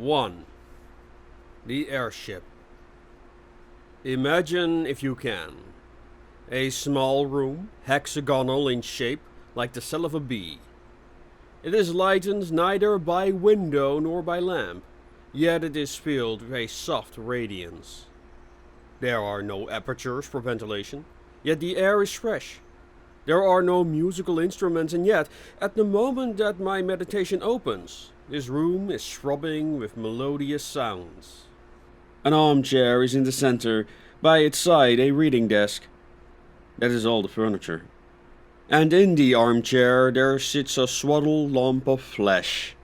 1. The airship. Imagine, if you can, a small room, hexagonal in shape, like the cell of a bee. It is lightened neither by window nor by lamp, yet it is filled with a soft radiance. There are no apertures for ventilation, yet the air is fresh. There are no musical instruments, and yet, at the moment that my meditation opens, this room is throbbing with melodious sounds. An armchair is in the center, by its side a reading desk. That is all the furniture. And in the armchair there sits a swaddled lump of flesh.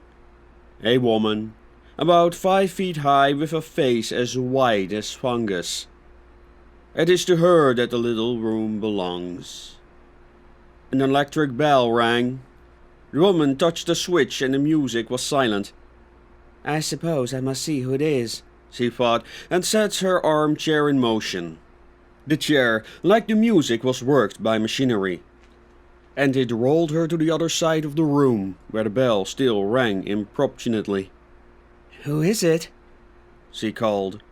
A woman, about 5 feet high, with a face as white as fungus. It is to her that the little room belongs. An electric bell rang. The woman touched the switch and the music was silent. I suppose I must see who it is, she thought, and set her armchair in motion. The chair, like the music, was worked by machinery, and it rolled her to the other side of the room, where the bell still rang importunately. Who is it? She called.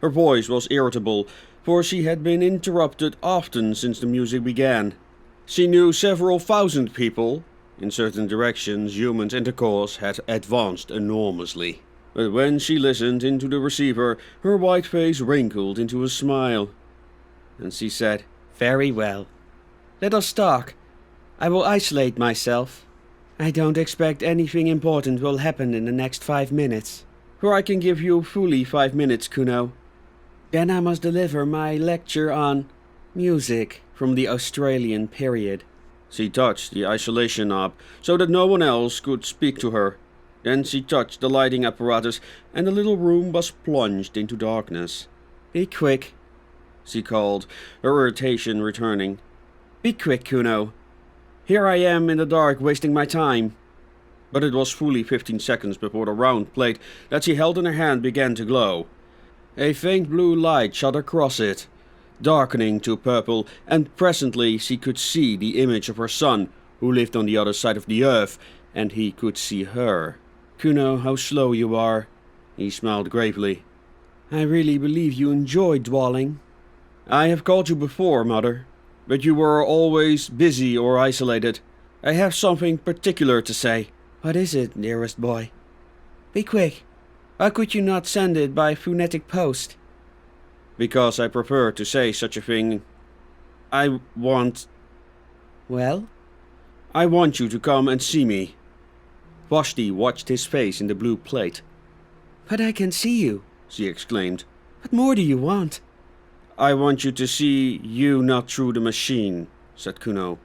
Her voice was irritable, for she had been interrupted often since the music began. She knew several thousand people. In certain directions, human intercourse had advanced enormously. But when she listened into the receiver, her white face wrinkled into a smile. And she said, "Very well. Let us talk. I will isolate myself. I don't expect anything important will happen in the next 5 minutes. For I can give you fully 5 minutes, Kuno. Then I must deliver my lecture on music from the Australian period." She touched the isolation knob so that no one else could speak to her. Then she touched the lighting apparatus, and the little room was plunged into darkness. "Be quick," she called, her irritation returning. "Be quick, Kuno. Here I am in the dark wasting my time." But it was fully 15 seconds before the round plate that she held in her hand began to glow. A faint blue light shot across it, darkening to purple, and presently she could see the image of her son, who lived on the other side of the earth, and he could see her. "Kuno, how slow you are," he smiled gravely. "I really believe you enjoy dwelling." "I have called you before, Mother, but you were always busy or isolated. I have something particular to say." "What is it, dearest boy?" "Be quick. Why could you not send it by phonetic post?" "Because I prefer to say such a thing. I want..." "Well?" "I want you to come and see me." Vashti watched his face in the blue plate. "But I can see you," she exclaimed. "What more do you want?" "I want you to see you not through the machine," said Kuno.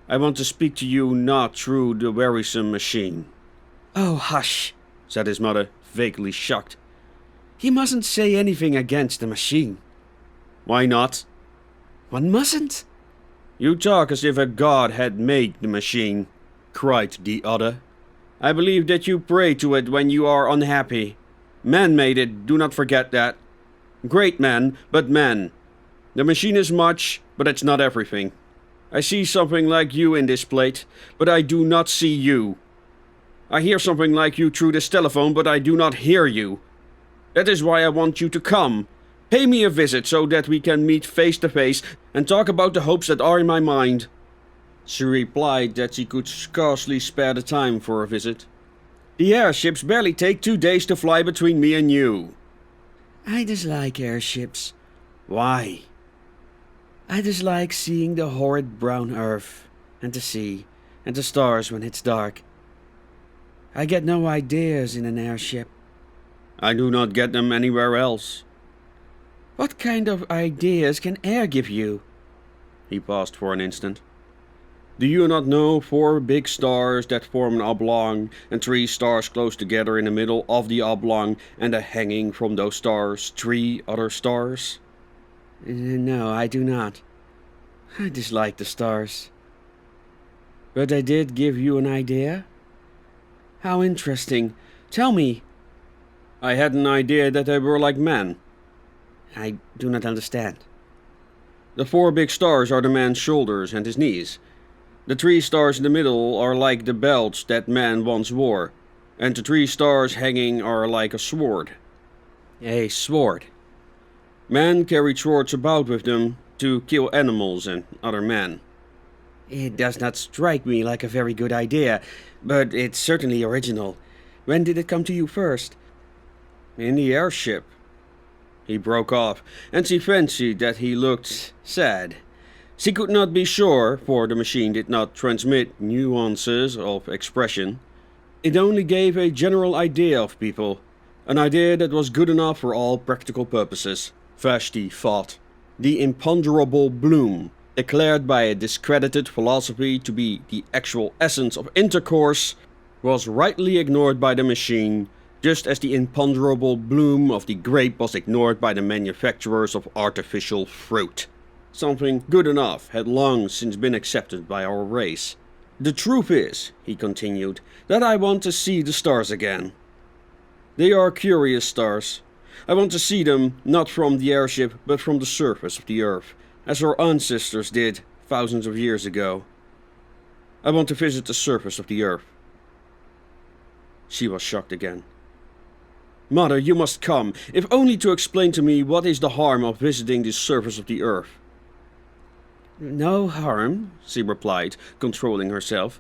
"I want to speak to you not through the wearisome machine." "Oh, hush," said his mother, vaguely shocked. "You mustn't say anything against the machine." "Why not?" "One mustn't." "You talk as if a god had made the machine," cried the other. "I believe that you pray to it when you are unhappy. Man made it, do not forget that. Great man, but man. The machine is much, but it's not everything. I see something like you in this plate, but I do not see you. I hear something like you through this telephone, but I do not hear you. That is why I want you to come. Pay me a visit so that we can meet face to face and talk about the hopes that are in my mind." She replied that she could scarcely spare the time for a visit. "The airships barely take 2 days to fly between me and you." "I dislike airships." "Why?" "I dislike seeing the horrid brown earth, and the sea, and the stars when it's dark. I get no ideas in an airship." "I do not get them anywhere else." "What kind of ideas can air give you?" He paused for an instant. "Do you not know 4 big stars that form an oblong, and 3 stars close together in the middle of the oblong, and hanging from those stars 3 other stars?" "No, I do not. I dislike the stars." "But I did give you an idea?" "How interesting. Tell me." "I had an idea that they were like men." "I do not understand." "The 4 big stars are the man's shoulders and his knees. The 3 stars in the middle are like the belts that man once wore. And the 3 stars hanging are like a sword. A sword. Men carried swords about with them to kill animals and other men. It does not strike me like a very good idea, but it's certainly original. When did it come to you first? In the airship. He broke off, and she fancied that he looked sad. She could not be sure, for the machine did not transmit nuances of expression. It only gave a general idea of people, an idea that was good enough for all practical purposes. Vashti thought. The imponderable bloom, declared by a discredited philosophy to be the actual essence of intercourse, was rightly ignored by the machine, just as the imponderable bloom of the grape was ignored by the manufacturers of artificial fruit. Something good enough had long since been accepted by our race. The truth is, he continued, that I want to see the stars again. They are curious stars. I want to see them not from the airship, but from the surface of the earth, as our ancestors did thousands of years ago. I want to visit the surface of the earth. She was shocked again. Mother, you must come, if only to explain to me what is the harm of visiting the surface of the earth. No harm, she replied, controlling herself.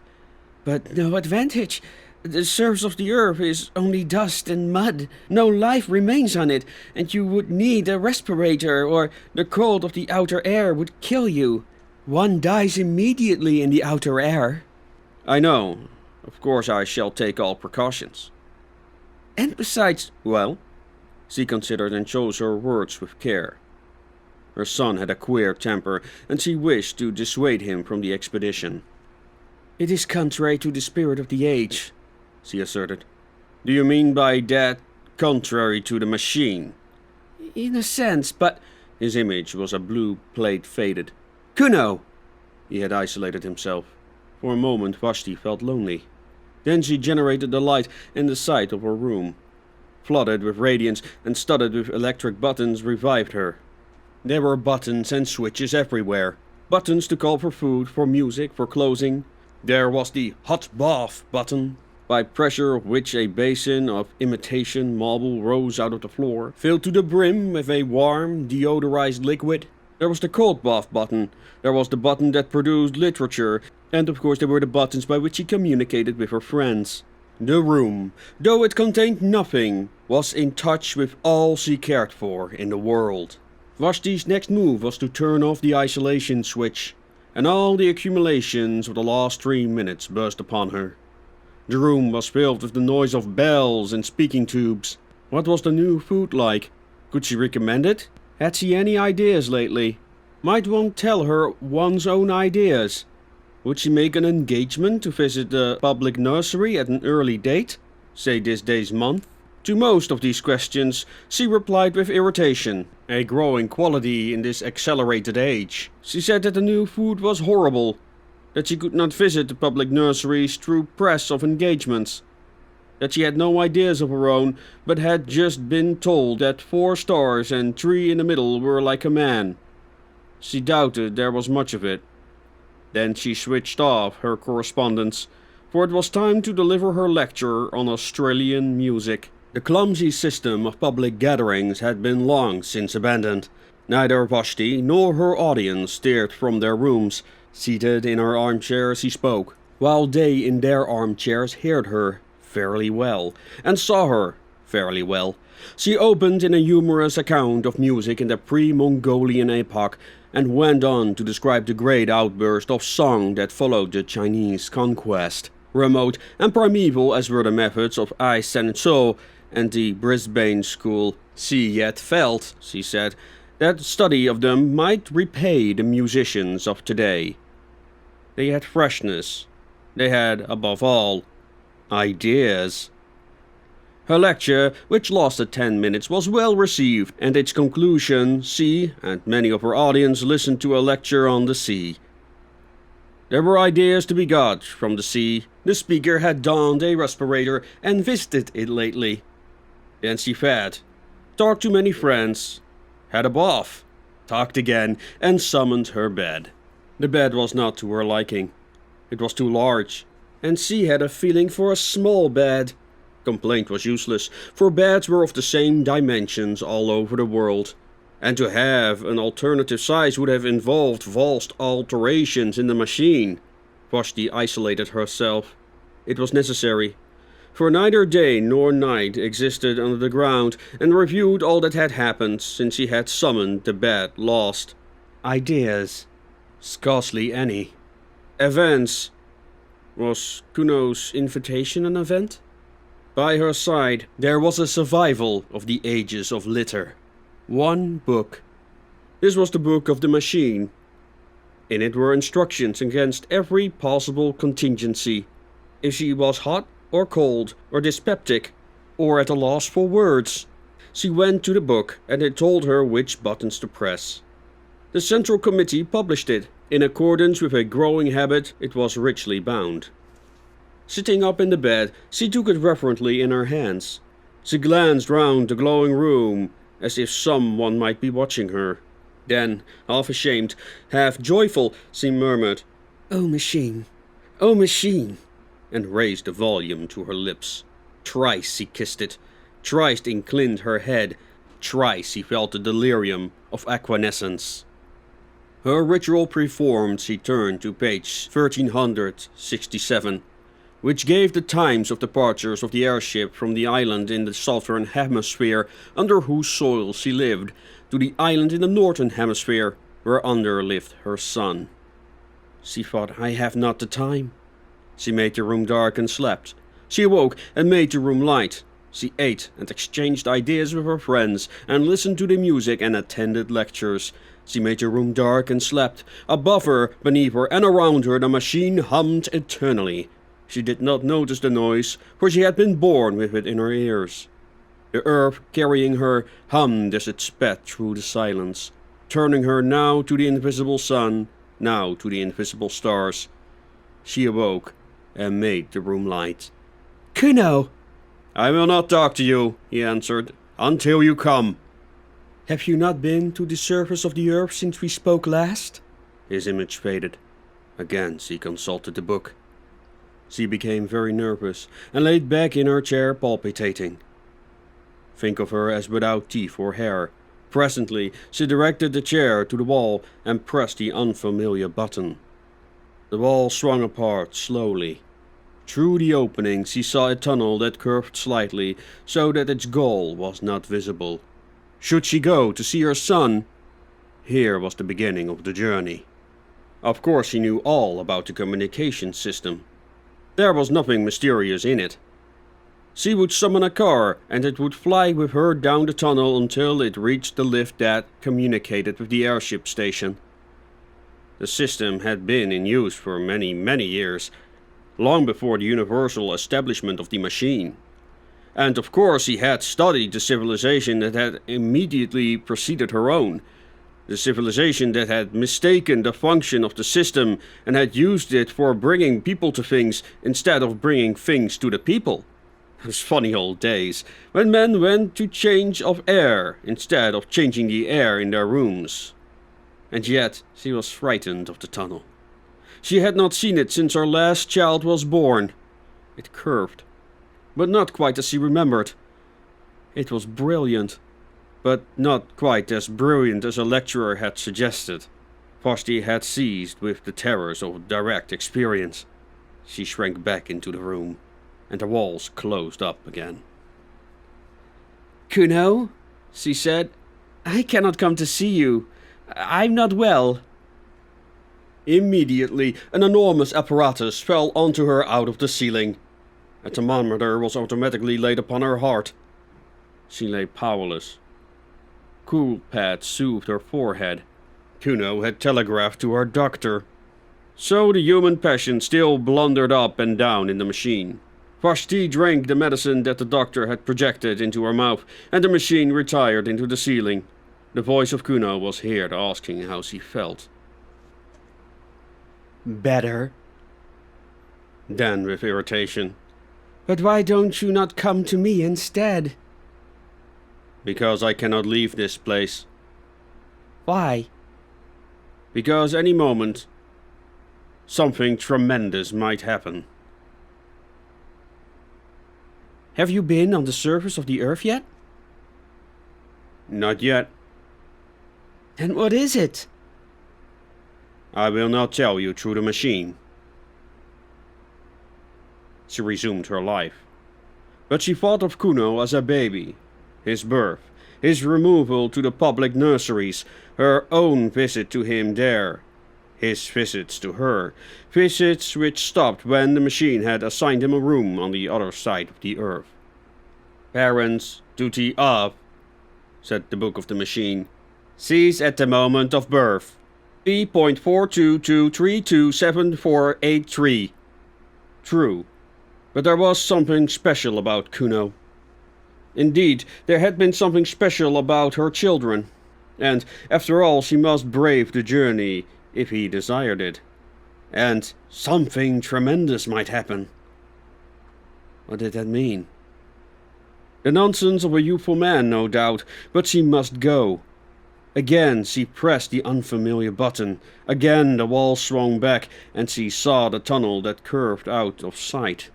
But no advantage. The surface of the earth is only dust and mud. No life remains on it, and you would need a respirator, or the cold of the outer air would kill you. One dies immediately in the outer air. I know. Of course I shall take all precautions. And besides, well, she considered and chose her words with care. Her son had a queer temper, and she wished to dissuade him from the expedition. It is contrary to the spirit of the age, she asserted. Do you mean by that contrary to the machine? In a sense, but... His image was a blue plate faded. Kuno! He had isolated himself. For a moment Vashti felt lonely. Then she generated the light in the side of her room. Flooded with radiance and studded with electric buttons revived her. There were buttons and switches everywhere. Buttons to call for food, for music, for closing. There was the hot bath button, by pressure of which a basin of imitation marble rose out of the floor, filled to the brim with a warm, deodorized liquid. There was the cold bath button. There was the button that produced literature. And of course there were the buttons by which she communicated with her friends. The room, though it contained nothing, was in touch with all she cared for in the world. Vashti's next move was to turn off the isolation switch, and all the accumulations of the last 3 minutes burst upon her. The room was filled with the noise of bells and speaking tubes. What was the new food like? Could she recommend it? Had she any ideas lately? Might one tell her one's own ideas? Would she make an engagement to visit the public nursery at an early date, say this day's month? To most of these questions she replied with irritation, a growing quality in this accelerated age. She said that the new food was horrible, that she could not visit the public nurseries through press of engagements, that she had no ideas of her own, but had just been told that 4 stars and 3 in the middle were like a man. She doubted there was much of it. Then she switched off her correspondence, for it was time to deliver her lecture on Australian music. The clumsy system of public gatherings had been long since abandoned. Neither Vashti nor her audience stirred from their rooms. Seated in her armchair she spoke, while they in their armchairs heard her fairly well, and saw her fairly well. She opened in a humorous account of music in the pre-Mongolian epoch, and went on to describe the great outburst of song that followed the Chinese conquest. Remote and primeval as were the methods of Ai Sen-so and the Brisbane school, she yet felt, she said, that study of them might repay the musicians of today. They had freshness. They had, above all, ideas. Her lecture, which lasted 10 minutes, was well received, and its conclusion, she and many of her audience listened to a lecture on the sea. There were ideas to be got from the sea. The speaker had donned a respirator and visited it lately. Then she fed, talked to many friends, had a bath, talked again, and summoned her bed. The bed was not to her liking. It was too large, and she had a feeling for a small bed. Complaint was useless, for beds were of the same dimensions all over the world, and to have an alternative size would have involved vast alterations in the machine. Vashti isolated herself. It was necessary, for neither day nor night existed under the ground, and reviewed all that had happened since he had summoned the bed lost. Ideas? Scarcely any. Events. Was Kuno's invitation an event? By her side, there was a survival of the ages of litter. One book. This was the book of the machine. In it were instructions against every possible contingency. If she was hot or cold or dyspeptic or at a loss for words, she went to the book and it told her which buttons to press. The Central Committee published it. In accordance with a growing habit, it was richly bound. Sitting up in the bed, she took it reverently in her hands. She glanced round the glowing room, as if someone might be watching her. Then, half ashamed, half joyful, she murmured, "Oh, machine! Oh, machine!" and raised the volume to her lips. Thrice she kissed it. Thrice inclined her head. Thrice she felt the delirium of acquiescence. Her ritual performed, she turned to page 1367, which gave the times of departures of the airship from the island in the southern hemisphere under whose soil she lived, to the island in the northern hemisphere whereunder lived her son. She thought, "I have not the time." She made the room dark and slept. She awoke and made the room light. She ate and exchanged ideas with her friends, and listened to the music and attended lectures. She made the room dark and slept. Above her, beneath her, and around her the machine hummed eternally. She did not notice the noise, for she had been born with it in her ears. The earth carrying her hummed as it sped through the silence, turning her now to the invisible sun, now to the invisible stars. She awoke and made the room light. "Kuno!" "I will not talk to you," he answered, "until you come." "Have you not been to the surface of the earth since we spoke last?" His image faded. Again she consulted the book. She became very nervous, and laid back in her chair palpitating. Think of her as without teeth or hair. Presently she directed the chair to the wall and pressed the unfamiliar button. The wall swung apart slowly. Through the opening she saw a tunnel that curved slightly, so that its goal was not visible. Should she go to see her son? Here was the beginning of the journey. Of course she knew all about the communication system. There was nothing mysterious in it. She would summon a car, and it would fly with her down the tunnel until it reached the lift that communicated with the airship station. The system had been in use for many, many years, long before the universal establishment of the machine. And of course he had studied the civilization that had immediately preceded her own, the civilization that had mistaken the function of the system and had used it for bringing people to things instead of bringing things to the people. Those funny old days, when men went to change of air instead of changing the air in their rooms. And yet she was frightened of the tunnel. She had not seen it since her last child was born. It curved, but not quite as she remembered. It was brilliant, but not quite as brilliant as a lecturer had suggested. Vashti had seized with the terrors of direct experience. She shrank back into the room, and the walls closed up again. "Kuno," she said, "I cannot come to see you. I'm not well." Immediately, an enormous apparatus fell onto her out of the ceiling. A thermometer was automatically laid upon her heart. She lay powerless. Cool pads soothed her forehead. Kuno had telegraphed to her doctor. So the human passion still blundered up and down in the machine. Vashti drank the medicine that the doctor had projected into her mouth, and the machine retired into the ceiling. The voice of Kuno was heard asking how she felt. "Better." Then, with irritation, "But why don't you not come to me instead?" "Because I cannot leave this place. "Why?" Because any moment, something tremendous might happen." Have you been on the surface of the earth yet? Not yet. And what is it? I will not tell you through the machine. She resumed her life. But she thought of Kuno as a baby, his birth, his removal to the public nurseries, her own visit to him there, his visits to her, visits which stopped when the machine had assigned him a room on the other side of the earth. Parents' duty of, said the book of the machine, cease at the moment of birth. 3.422327483. True, but there was something special about Kuno. Indeed, there had been something special about her children, and after all she must brave the journey if he desired it. And something tremendous might happen. What did that mean? The nonsense of a youthful man, no doubt, but she must go. Again she pressed the unfamiliar button. Again the wall swung back, and she saw the tunnel that curved out of sight.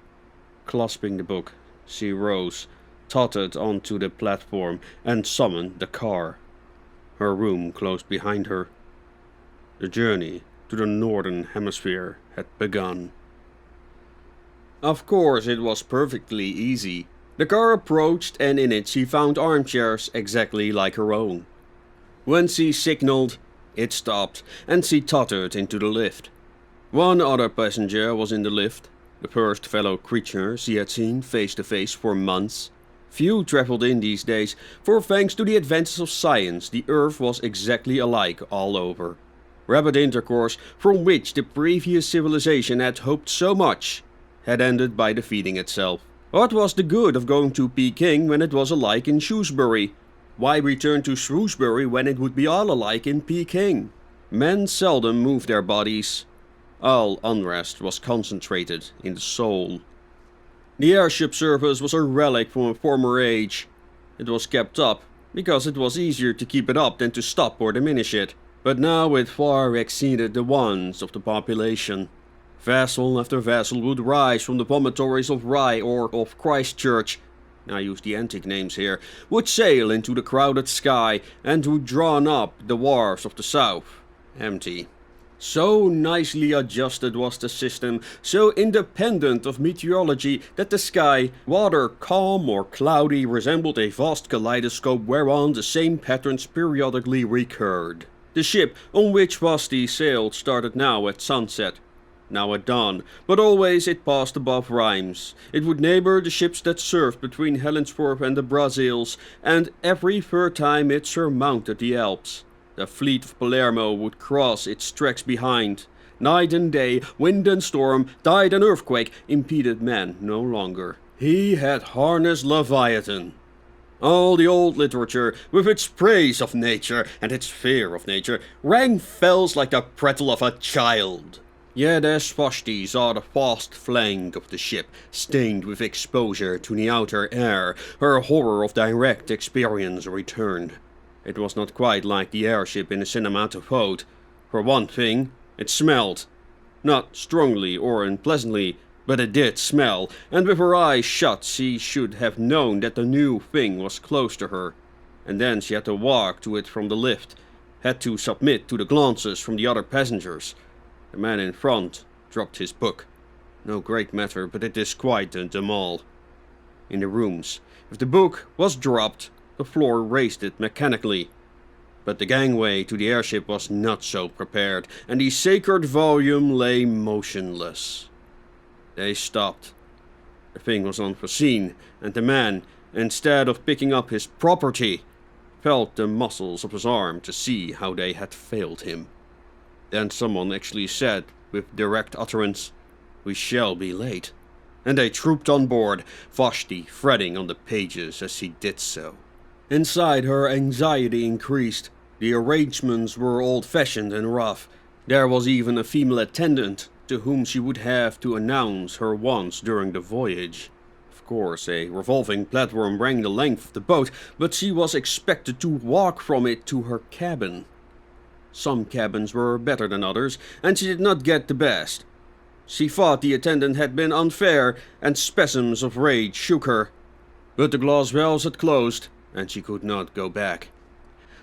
Clasping the book, she rose, tottered onto the platform, and summoned the car. Her room closed behind her. The journey to the northern hemisphere had begun. Of course it was perfectly easy. The car approached, and in it she found armchairs exactly like her own. When she signaled, it stopped, and she tottered into the lift. One other passenger was in the lift, the first fellow creature she had seen face to face for months. Few travelled in these days, for thanks to the advances of science, the earth was exactly alike all over. Rapid intercourse, from which the previous civilization had hoped so much, had ended by defeating itself. What was the good of going to Peking when it was alike in Shrewsbury? Why return to Shrewsbury when it would be all alike in Peking? Men seldom moved their bodies. All unrest was concentrated in the soul. The airship service was a relic from a former age. It was kept up because it was easier to keep it up than to stop or diminish it. But now it far exceeded the wants of the population. Vessel after vessel would rise from the vomitories of Rye or of Christchurch, I use the antique names here, would sail into the crowded sky and would drawn up the wharves of the south, empty. So nicely adjusted was the system, so independent of meteorology, that the sky, whether calm or cloudy, resembled a vast kaleidoscope whereon the same patterns periodically recurred. The ship on which Vasti sailed started now at sunset, now at dawn, but always it passed above Rheims. It would neighbor the ships that served between Helensburgh and the Brazils, and every third time it surmounted the Alps. The fleet of Palermo would cross its tracks behind. Night and day, wind and storm, tide and earthquake impeded man no longer. He had harnessed Leviathan. All the old literature, with its praise of nature and its fear of nature, rang fells like the prattle of a child. Yet as Vashti saw the vast flank of the ship, stained with exposure to the outer air, her horror of direct experience returned. It was not quite like the airship in the cinematophote. For one thing, it smelled. Not strongly or unpleasantly, but it did smell, and with her eyes shut she should have known that the new thing was close to her. And then she had to walk to it from the lift, had to submit to the glances from the other passengers. The man in front dropped his book. No great matter, but it disquieted them all. In the rooms, if the book was dropped, the floor raised it mechanically. But the gangway to the airship was not so prepared, and the sacred volume lay motionless. They stopped. The thing was unforeseen, and the man, instead of picking up his property, felt the muscles of his arm to see how they had failed him. Then someone actually said, with direct utterance, "We shall be late." And they trooped on board, Vashti fretting on the pages as he did so. Inside her anxiety increased. The arrangements were old-fashioned and rough. There was even a female attendant, to whom she would have to announce her wants during the voyage. Of course, a revolving platform ran the length of the boat, but she was expected to walk from it to her cabin. Some cabins were better than others, and she did not get the best. She thought the attendant had been unfair, and spasms of rage shook her. But the glass valves had closed, and she could not go back.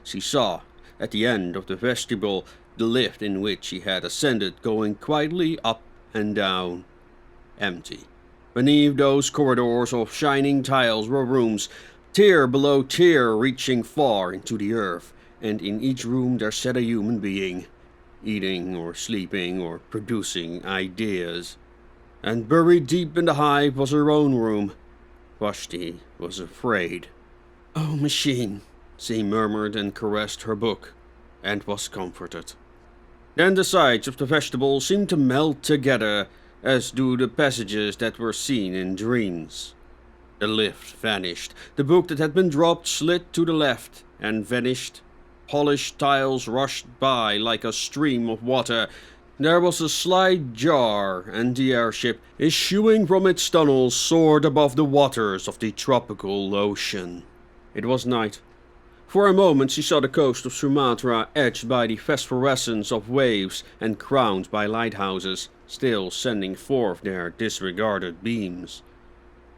She saw, at the end of the vestibule, the lift in which she had ascended going quietly up and down, empty. Beneath those corridors of shining tiles were rooms, tier below tier reaching far into the earth, and in each room there sat a human being, eating or sleeping or producing ideas. And buried deep in the hive was her own room. Vashti was afraid. "Oh, machine," she murmured and caressed her book, and was comforted. Then the sides of the vegetable seemed to melt together, as do the passages that were seen in dreams. The lift vanished. The book that had been dropped slid to the left and vanished. Polished tiles rushed by like a stream of water. There was a slight jar, and the airship, issuing from its tunnel, soared above the waters of the tropical ocean. It was night. For a moment she saw the coast of Sumatra edged by the phosphorescence of waves and crowned by lighthouses, still sending forth their disregarded beams.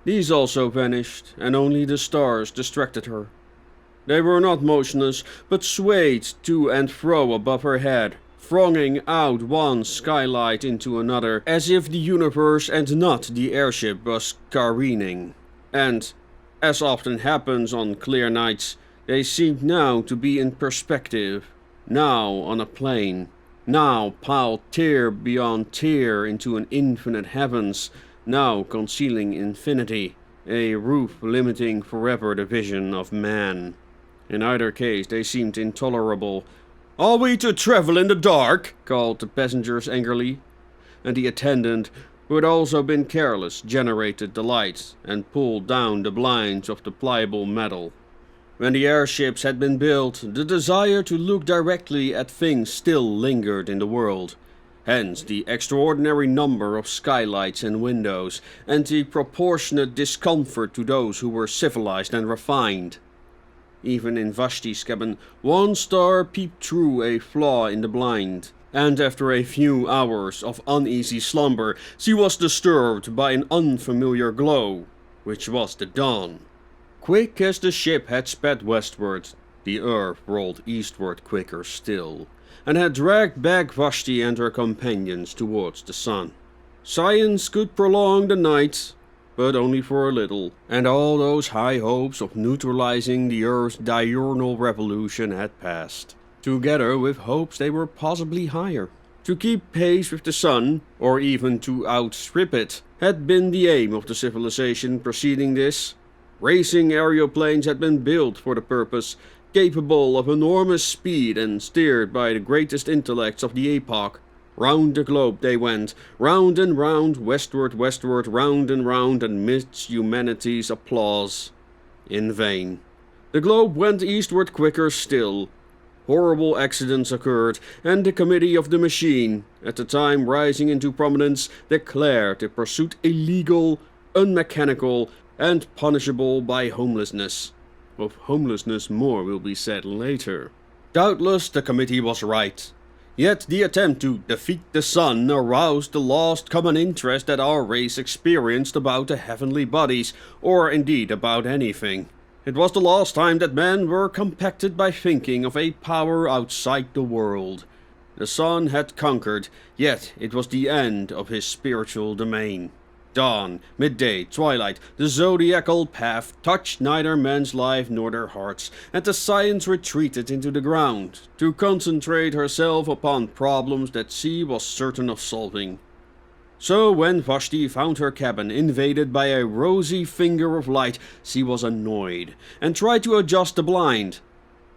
These also vanished, and only the stars distracted her. They were not motionless, but swayed to and fro above her head, thronging out one skylight into another, as if the universe and not the airship was careening. And, as often happens on clear nights, they seemed now to be in perspective, now on a plane, now piled tier beyond tier into an infinite heavens, now concealing infinity, a roof limiting forever the vision of man. In either case they seemed intolerable. "Are we to travel in the dark?" called the passengers angrily. And the attendant, who had also been careless, generated the lights and pulled down the blinds of the pliable metal. When the airships had been built, the desire to look directly at things still lingered in the world. Hence the extraordinary number of skylights and windows, and the proportionate discomfort to those who were civilized and refined. Even in Vashti's cabin, one star peeped through a flaw in the blind, and after a few hours of uneasy slumber, she was disturbed by an unfamiliar glow, which was the dawn. Quick as the ship had sped westward, the earth rolled eastward quicker still, and had dragged back Vashti and her companions towards the sun. Science could prolong the night, but only for a little, and all those high hopes of neutralizing the earth's diurnal revolution had passed, together with hopes they were possibly higher. To keep pace with the sun, or even to outstrip it, had been the aim of the civilization preceding this. Racing aeroplanes had been built for the purpose, capable of enormous speed and steered by the greatest intellects of the epoch. Round the globe they went, round and round, westward, round, and amidst humanity's applause. In vain. The globe went eastward quicker still. Horrible accidents occurred, and the committee of the machine, at the time rising into prominence, declared the pursuit illegal, unmechanical, and punishable by homelessness. Of homelessness more will be said later. Doubtless the committee was right. Yet the attempt to defeat the sun aroused the lost common interest that our race experienced about the heavenly bodies, or indeed about anything. It was the last time that men were compacted by thinking of a power outside the world. The sun had conquered, yet it was the end of his spiritual domain. Dawn, midday, twilight, the zodiacal path touched neither man's life nor their hearts, and the science retreated into the ground, to concentrate herself upon problems that she was certain of solving. So when Vashti found her cabin invaded by a rosy finger of light, she was annoyed, and tried to adjust the blind.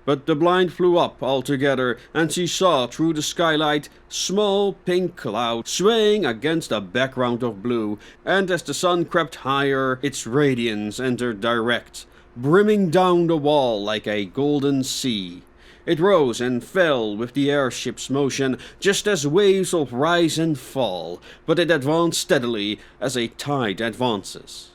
But the blind flew up altogether, and she saw through the skylight small pink clouds swaying against a background of blue, and as the sun crept higher, its radiance entered direct, brimming down the wall like a golden sea. It rose and fell with the airship's motion, just as waves will rise and fall, but it advanced steadily as a tide advances.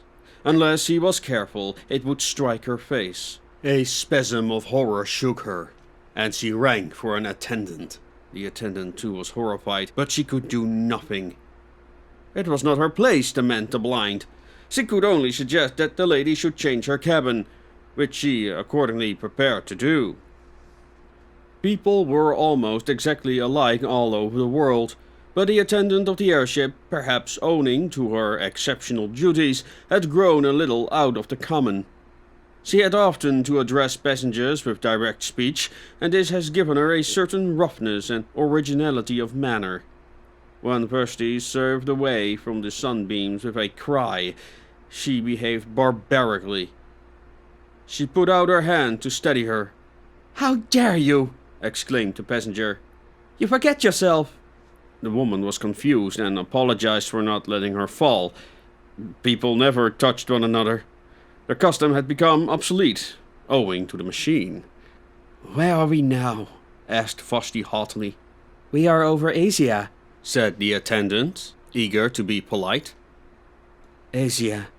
Unless he was careful, it would strike her face. A spasm of horror shook her, and she rang for an attendant. The attendant too was horrified, but she could do nothing. It was not her place to mend the blind. She could only suggest that the lady should change her cabin, which she accordingly prepared to do. People were almost exactly alike all over the world, but the attendant of the airship, perhaps owing to her exceptional duties, had grown a little out of the common. She had often to address passengers with direct speech, and this has given her a certain roughness and originality of manner. When Vashti served away from the sunbeams with a cry, she behaved barbarically. She put out her hand to steady her. "How dare you!" exclaimed the passenger. "You forget yourself." The woman was confused and apologized for not letting her fall. People never touched one another. The custom had become obsolete, owing to the machine. "Where are we now?" asked Vashti haughtily. "We are over Asia," said the attendant, eager to be polite. "Asia.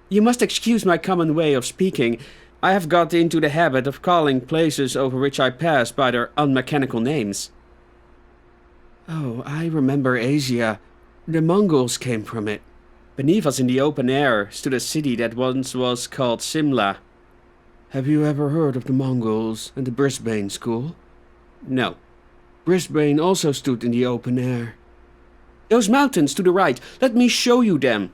You must excuse my common way of speaking. I have got into the habit of calling places over which I pass by their unmechanical names." "Oh, I remember Asia. The Mongols came from it. Beneath us in the open air stood a city that once was called Simla." "Have you ever heard of the Mongols and the Brisbane school?" "No." "Brisbane also stood in the open air." "Those mountains to the right, let me show you them."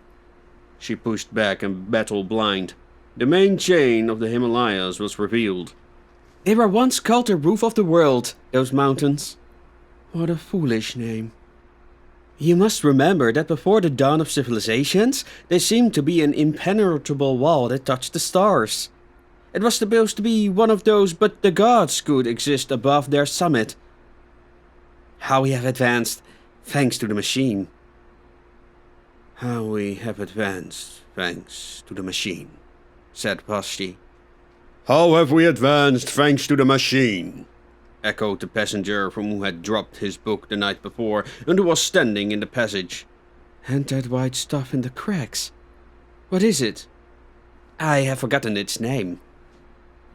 She pushed back and battle blind. The main chain of the Himalayas was revealed. "They were once called the roof of the world, those mountains." "What a foolish name." "You must remember that before the dawn of civilizations, they seemed to be an impenetrable wall that touched the stars. It was supposed to be one of those, but the gods could exist above their summit. How we have advanced, thanks to the machine." "How we have advanced, thanks to the machine," said Vashti. "How have we advanced, thanks to the machine?" echoed the passenger from who had dropped his book the night before and who was standing in the passage. "And that white stuff in the cracks. What is it?" "I have forgotten its name."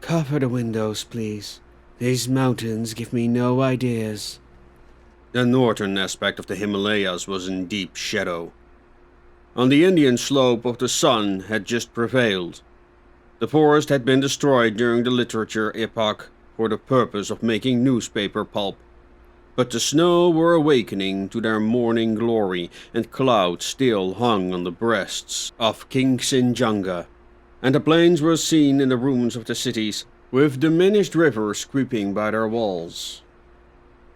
"Cover the windows, please. These mountains give me no ideas." The northern aspect of the Himalayas was in deep shadow. On the Indian slope of the sun had just prevailed. The forest had been destroyed during the literature epoch for the purpose of making newspaper pulp, but the snow were awakening to their morning glory, and clouds still hung on the breasts of Kinchinjunga, and the plains were seen in the ruins of the cities, with diminished rivers creeping by their walls.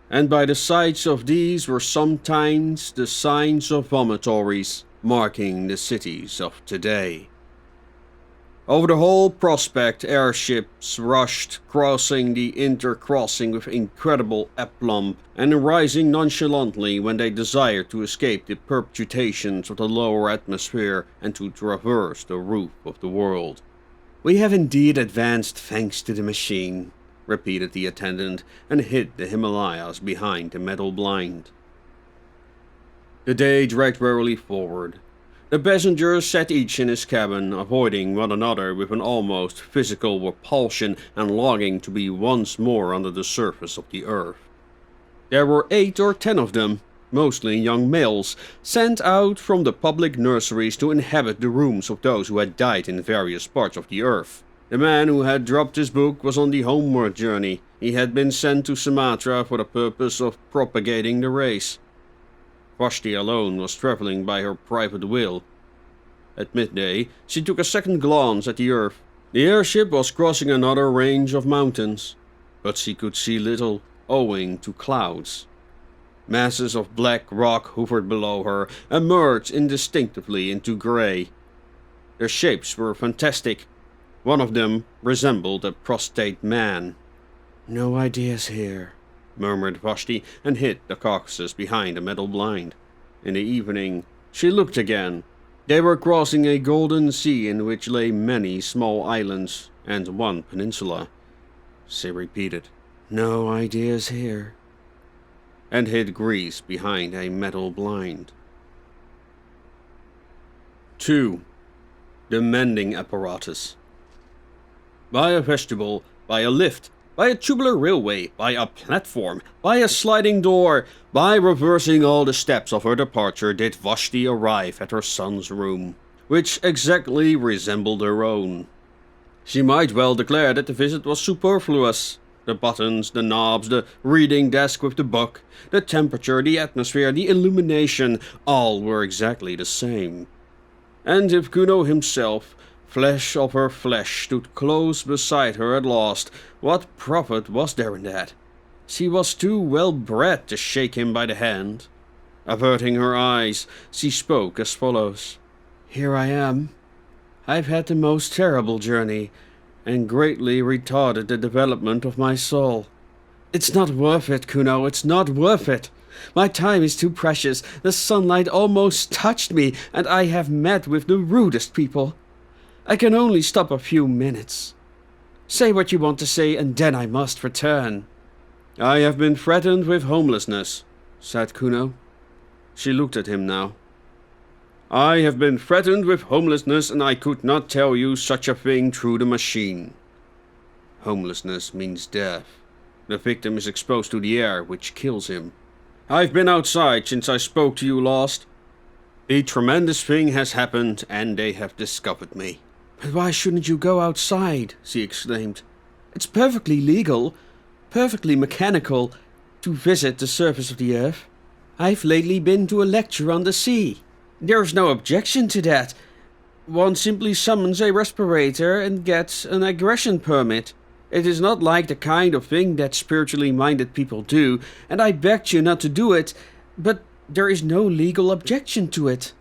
And by the sides of these were sometimes the signs of vomitories, marking the cities of today. Over the whole prospect, airships rushed, crossing the intercrossing with incredible aplomb, and rising nonchalantly when they desired to escape the perpetuations of the lower atmosphere and to traverse the roof of the world. "We have indeed advanced thanks to the machine," repeated the attendant, and hid the Himalayas behind the metal blind. The day dragged wearily forward. The passengers sat each in his cabin, avoiding one another with an almost physical repulsion and longing to be once more under the surface of the earth. There were 8 or 10 of them, mostly young males, sent out from the public nurseries to inhabit the rooms of those who had died in various parts of the earth. The man who had dropped his book was on the homeward journey. He had been sent to Sumatra for the purpose of propagating the race. Vashti alone was traveling by her private will. At midday, she took a second glance at the earth. The airship was crossing another range of mountains, but she could see little, owing to clouds. Masses of black rock hovered below her and merged indistinctively into grey. Their shapes were fantastic. One of them resembled a prostrate man. "No ideas here," murmured Vashti, and hid the Caucasus behind a metal blind. In the evening, she looked again. They were crossing a golden sea in which lay many small islands and one peninsula. She repeated, "No ideas here," and hid Greece behind a metal blind. 2. The mending apparatus. By a vestibule, by a lift, by a tubular railway, by a platform, by a sliding door, by reversing all the steps of her departure did Vashti arrive at her son's room. which exactly resembled her own. She might well declare that the visit was superfluous. The buttons, the knobs, the reading desk with the book, the temperature, the atmosphere, the illumination, all were exactly the same. And if Kuno himself, flesh of her flesh, stood close beside her at last, what profit was there in that? She was too well bred to shake him by the hand. Averting her eyes, she spoke as follows. "Here I am. I've had the most terrible journey, and greatly retarded the development of my soul. It's not worth it, Kuno, it's not worth it. My time is too precious, the sunlight almost touched me, and I have met with the rudest people. I can only stop a few minutes. Say what you want to say, and then I must return." "I have been threatened with homelessness," said Kuno. She looked at him now. "I have been threatened with homelessness, and I could not tell you such a thing through the machine. Homelessness means death. The victim is exposed to the air, which kills him. I've been outside since I spoke to you last. A tremendous thing has happened, and they have discovered me." "But why shouldn't you go outside?" she exclaimed. "It's perfectly legal, perfectly mechanical, to visit the surface of the earth. I've lately been to a lecture on the sea. There's no objection to that. One simply summons a respirator and gets an aggression permit. It is not like the kind of thing that spiritually minded people do, and I begged you not to do it, but there is no legal objection to it."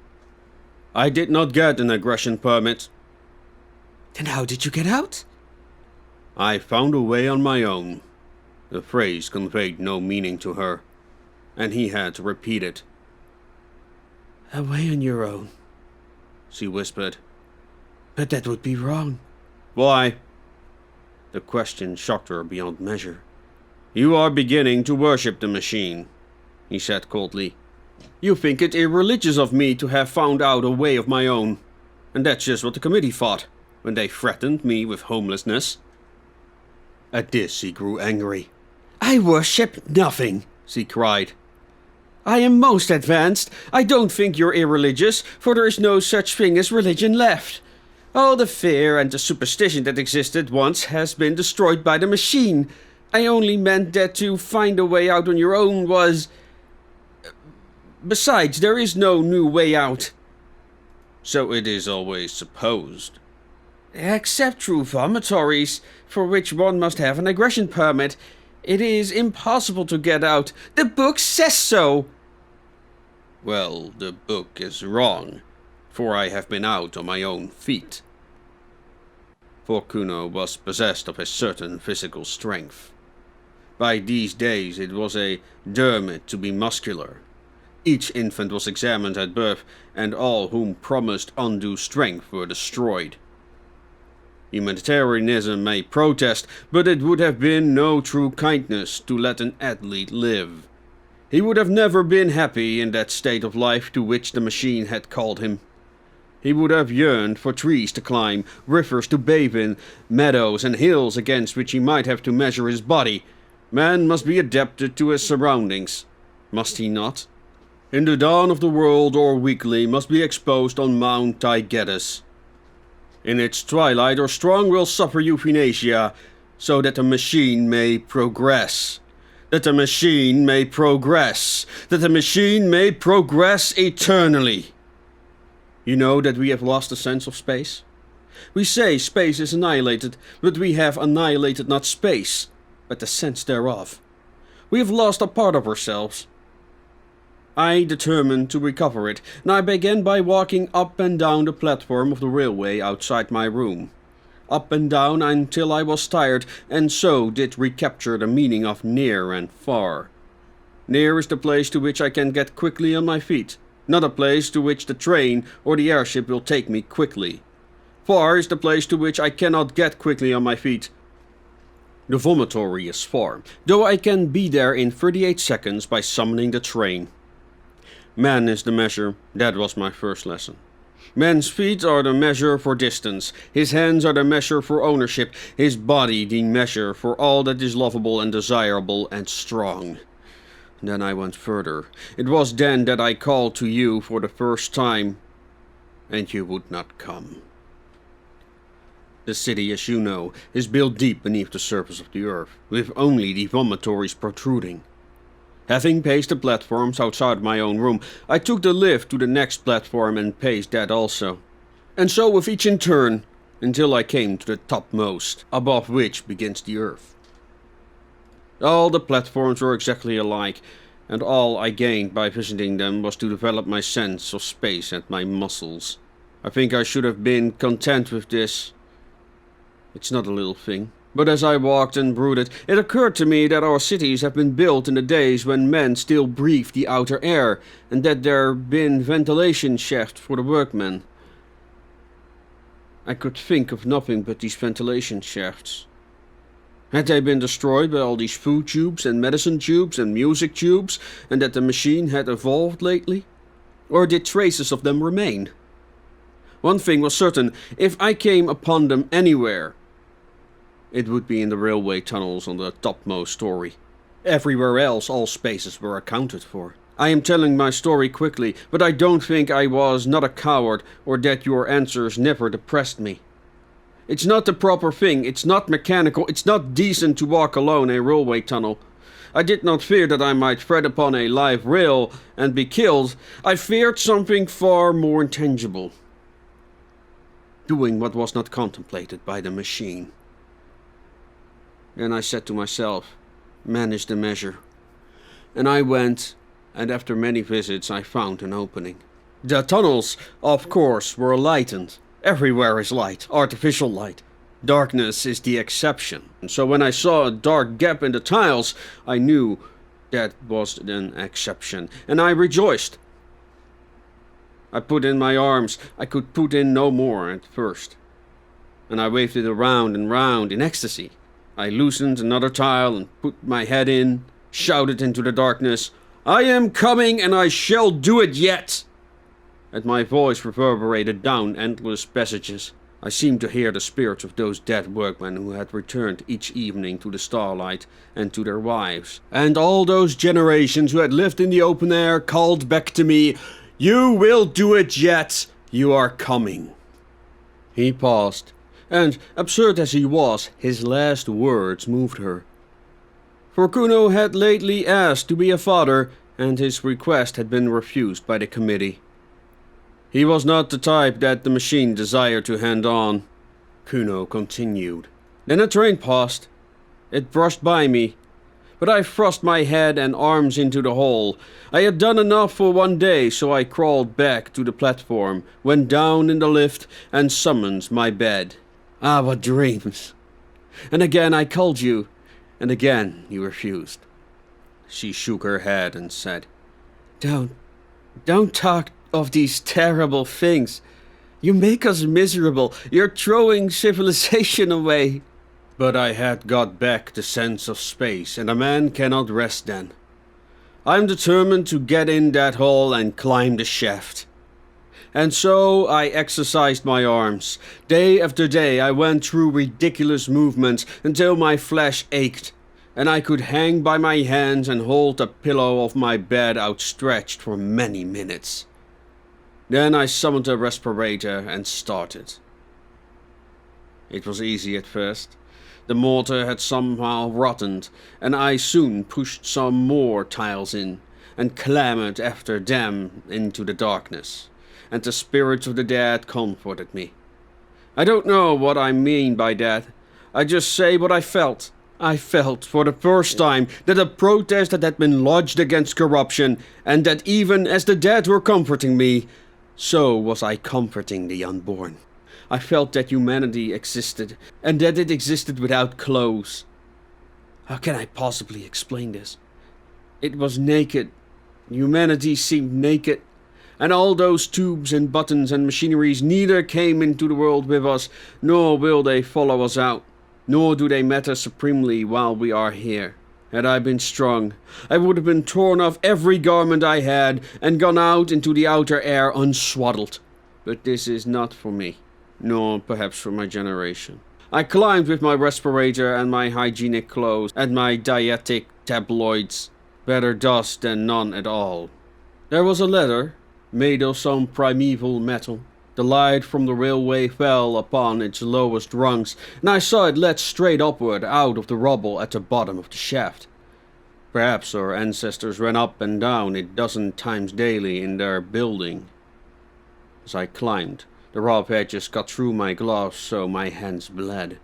"I did not get an aggression permit." "Then how did you get out?" "I found a way on my own." The phrase conveyed no meaning to her, and he had to repeat it. "A way on your own," she whispered. "But that would be wrong." "Why?" The question shocked her beyond measure. "You are beginning to worship the machine," he said coldly. "You think it irreligious of me to have found out a way of my own. And that's just what the committee thought, when they threatened me with homelessness." At this he grew angry. "I worship nothing," she cried. "I am most advanced. I don't think you're irreligious, for there is no such thing as religion left. All the fear and the superstition that existed once has been destroyed by the machine. I only meant that to find a way out on your own was... Besides, there is no new way out." "So it is always supposed." "Except through vomitories, for which one must have an aggression permit. It is impossible to get out. The book says so." "Well, the book is wrong, for I have been out on my own feet." For Kuno was possessed of a certain physical strength. By these days it was a dermot to be muscular. Each infant was examined at birth, and all whom promised undue strength were destroyed. Humanitarianism may protest, but it would have been no true kindness to let an athlete live. He would have never been happy in that state of life to which the machine had called him. He would have yearned for trees to climb, rivers to bathe in, meadows and hills against which he might have to measure his body. Man must be adapted to his surroundings, must he not? In the dawn of the world or weekly must be exposed on Mount Taygetus. In its twilight or strong will suffer euthanasia, so that the machine may progress. That the machine may progress. That the machine may progress eternally. You know that we have lost the sense of space? We say space is annihilated, but we have annihilated not space, but the sense thereof. We have lost a part of ourselves. I determined to recover it, and I began by walking up and down the platform of the railway outside my room. Up and down until I was tired, and so did recapture the meaning of near and far. Near is the place to which I can get quickly on my feet, not a place to which the train or the airship will take me quickly. Far is the place to which I cannot get quickly on my feet. The vomitory is far, though I can be there in 38 seconds by summoning the train. Man is the measure, that was my first lesson. Man's feet are the measure for distance, his hands are the measure for ownership, his body the measure for all that is lovable and desirable and strong. Then I went further. It was then that I called to you for the first time. and you would not come. The city, as you know, is built deep beneath the surface of the earth, with only the vomitories protruding. Having paced the platforms outside my own room, I took the lift to the next platform and paced that also. And so with each in turn, until I came to the topmost, above which begins the earth. All the platforms were exactly alike, and all I gained by visiting them was to develop my sense of space and my muscles. I think I should have been content with this. It's not a little thing. But as I walked and brooded, it occurred to me that our cities have been built in the days when men still breathed the outer air, and that there been ventilation shafts for the workmen. I could think of nothing but these ventilation shafts. Had they been destroyed by all these food tubes and medicine tubes and music tubes, and that the machine had evolved lately? Or did traces of them remain? One thing was certain, if I came upon them anywhere, it would be in the railway tunnels on the topmost story. Everywhere else, all spaces were accounted for. I am telling my story quickly, but I don't think I was not a coward, or that your answers never depressed me. It's not the proper thing, it's not mechanical, it's not decent to walk alone a railway tunnel. I did not fear that I might tread upon a live rail and be killed. I feared something far more intangible. Doing what was not contemplated by the machine. Then I said to myself, manage the measure. And I went, and after many visits I found an opening. The tunnels, of course, were lightened. Everywhere is light, artificial light. Darkness is the exception. And so when I saw a dark gap in the tiles, I knew that was an exception, and I rejoiced. I put in my arms. I could put in no more at first. And I waved it around and round in ecstasy. I loosened another tile and put my head in, shouted into the darkness, "I am coming and I shall do it yet!" And my voice reverberated down endless passages. I seemed to hear the spirits of those dead workmen who had returned each evening to the starlight and to their wives. And all those generations who had lived in the open air called back to me, "You will do it yet! You are coming!" He paused. And, absurd as he was, his last words moved her. For Kuno had lately asked to be a father, and his request had been refused by the committee. He was not the type that the machine desired to hand on. Kuno continued. Then a train passed. It brushed by me, but I thrust my head and arms into the hole. I had done enough for one day, so I crawled back to the platform, went down in the lift, and summoned my bed. Ah, what dreams! And again I called you, and again you refused. She shook her head and said, Don't talk of these terrible things. You make us miserable. You're throwing civilization away. But I had got back the sense of space, and a man cannot rest then. I'm determined to get in that hole and climb the shaft. And so I exercised my arms. Day after day I went through ridiculous movements until my flesh ached, and I could hang by my hands and hold the pillow of my bed outstretched for many minutes. Then I summoned a respirator and started. It was easy at first. The mortar had somehow rotted, and I soon pushed some more tiles in, and clambered after them into the darkness. And the spirits of the dead comforted me. I don't know what I mean by that. I just say what I felt. I felt, for the first time, that a protest that had been lodged against corruption, and that even as the dead were comforting me, so was I comforting the unborn. I felt that humanity existed, and that it existed without clothes. How can I possibly explain this? It was naked. Humanity seemed naked. And all those tubes and buttons and machineries neither came into the world with us, nor will they follow us out, nor do they matter supremely while we are here. Had I been strong, I would have been torn off every garment I had and gone out into the outer air unswaddled. But this is not for me, nor perhaps for my generation. I climbed with my respirator and my hygienic clothes and my dietetic tabloids. Better dust than none at all. There was a ladder, made of some primeval metal, The light from the railway fell upon its lowest rungs, and I saw it led straight upward out of the rubble at the bottom of the shaft. Perhaps our ancestors ran up and down it 12 times daily in their building. As I climbed, the rough edges cut through my gloves so my hands bled.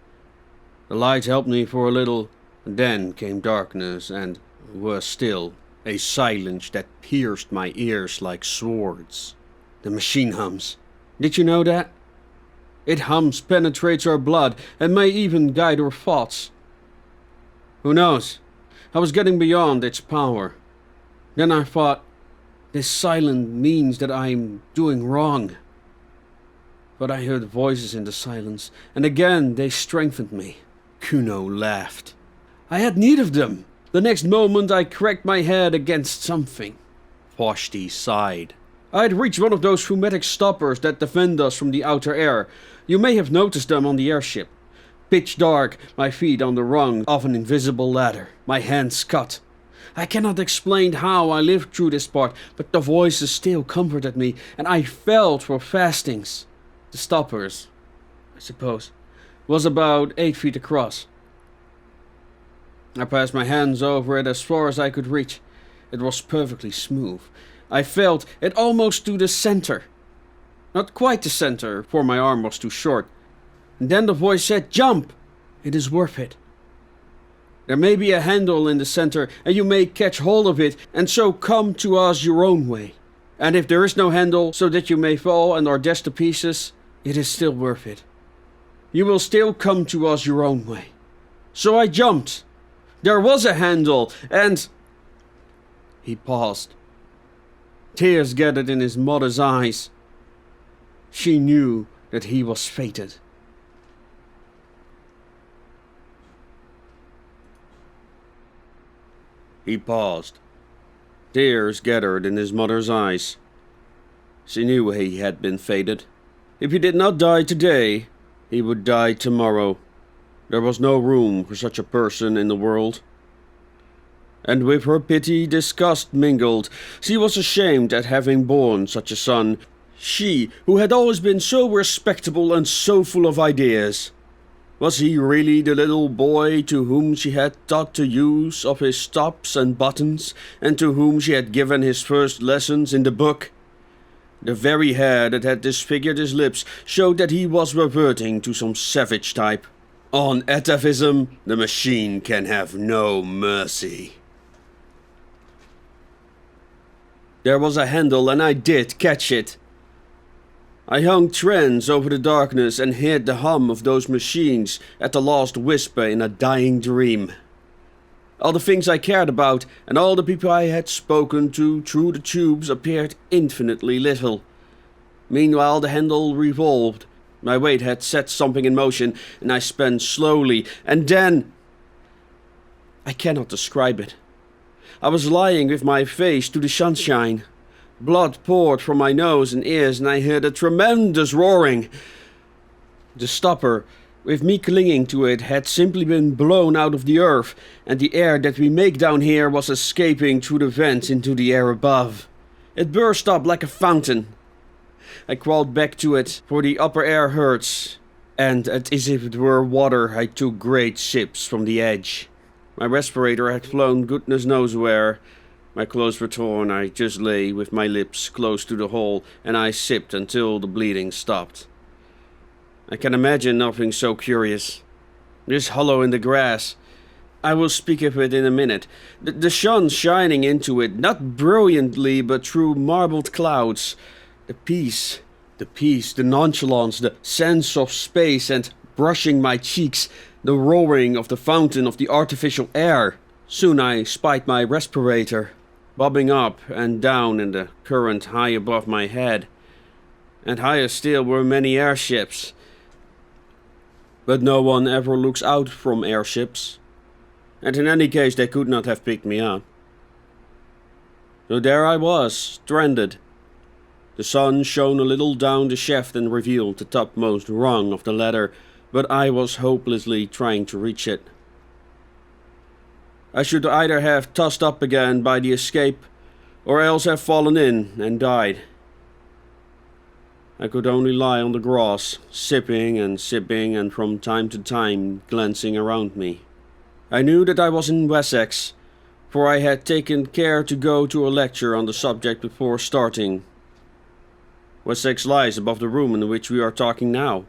The light helped me for a little, and then came darkness and, worse still, a silence that pierced my ears like swords. The machine hums. Did you know that? It hums, penetrates our blood, and may even guide our thoughts. Who knows? I was getting beyond its power. Then I thought, this silence means that I'm doing wrong. But I heard voices in the silence, and again they strengthened me. Kuno laughed. I had need of them. The next moment I cracked my head against something. Vashti sighed. I had reached one of those pneumatic stoppers that defend us from the outer air. You may have noticed them on the airship. Pitch dark, my feet on the rung of an invisible ladder, my hands cut. I cannot explain how I lived through this part, but the voices still comforted me, and I felt for fastings. The stoppers, I suppose, was about 8 feet across. I passed my hands over it as far as I could reach. It was perfectly smooth. I felt it almost to the center. Not quite the center, for my arm was too short. And then the voice said, "Jump! It is worth it. There may be a handle in the center, and you may catch hold of it, and so come to us your own way. And if there is no handle, so that you may fall and are dashed to pieces, it is still worth it. You will still come to us your own way." So I jumped. There was a handle, and... He paused. Tears gathered in his mother's eyes. She knew that he was fated. He paused. Tears gathered in his mother's eyes. She knew he had been fated. If he did not die today, he would die tomorrow. There was no room for such a person in the world. And with her pity, disgust mingled. She was ashamed at having borne such a son. She, who had always been so respectable and so full of ideas. Was he really the little boy to whom she had taught the use of his stops and buttons, and to whom she had given his first lessons in the book? The very hair that had disfigured his lips showed that he was reverting to some savage type. On atavism, the machine can have no mercy. There was a handle, and I did catch it. I hung trance over the darkness and heard the hum of those machines at the last whisper in a dying dream. All the things I cared about and all the people I had spoken to through the tubes appeared infinitely little. Meanwhile the handle revolved. My weight had set something in motion, and I spun slowly, and then... I cannot describe it. I was lying with my face to the sunshine. Blood poured from my nose and ears, and I heard a tremendous roaring. The stopper, with me clinging to it, had simply been blown out of the earth, and the air that we make down here was escaping through the vents into the air above. It burst up like a fountain. I crawled back to it, for the upper air hurts, and as if it were water, I took great sips from the edge. My respirator had flown goodness knows where. My clothes were torn. I just lay with my lips close to the hole, and I sipped until the bleeding stopped. I can imagine nothing so curious. This hollow in the grass. I will speak of it in a minute. The sun shining into it, not brilliantly, but through marbled clouds. The peace, the nonchalance, the sense of space, and brushing my cheeks, the roaring of the fountain of the artificial air. Soon I spied my respirator, bobbing up and down in the current high above my head. And higher still were many airships. But no one ever looks out from airships. And in any case they could not have picked me up. So there I was, stranded. The sun shone a little down the shaft and revealed the topmost rung of the ladder, but I was hopelessly trying to reach it. I should either have tossed up again by the escape, or else have fallen in and died. I could only lie on the grass, sipping and from time to time glancing around me. I knew that I was in Wessex, for I had taken care to go to a lecture on the subject before starting. Wessex lies above the room in which we are talking now.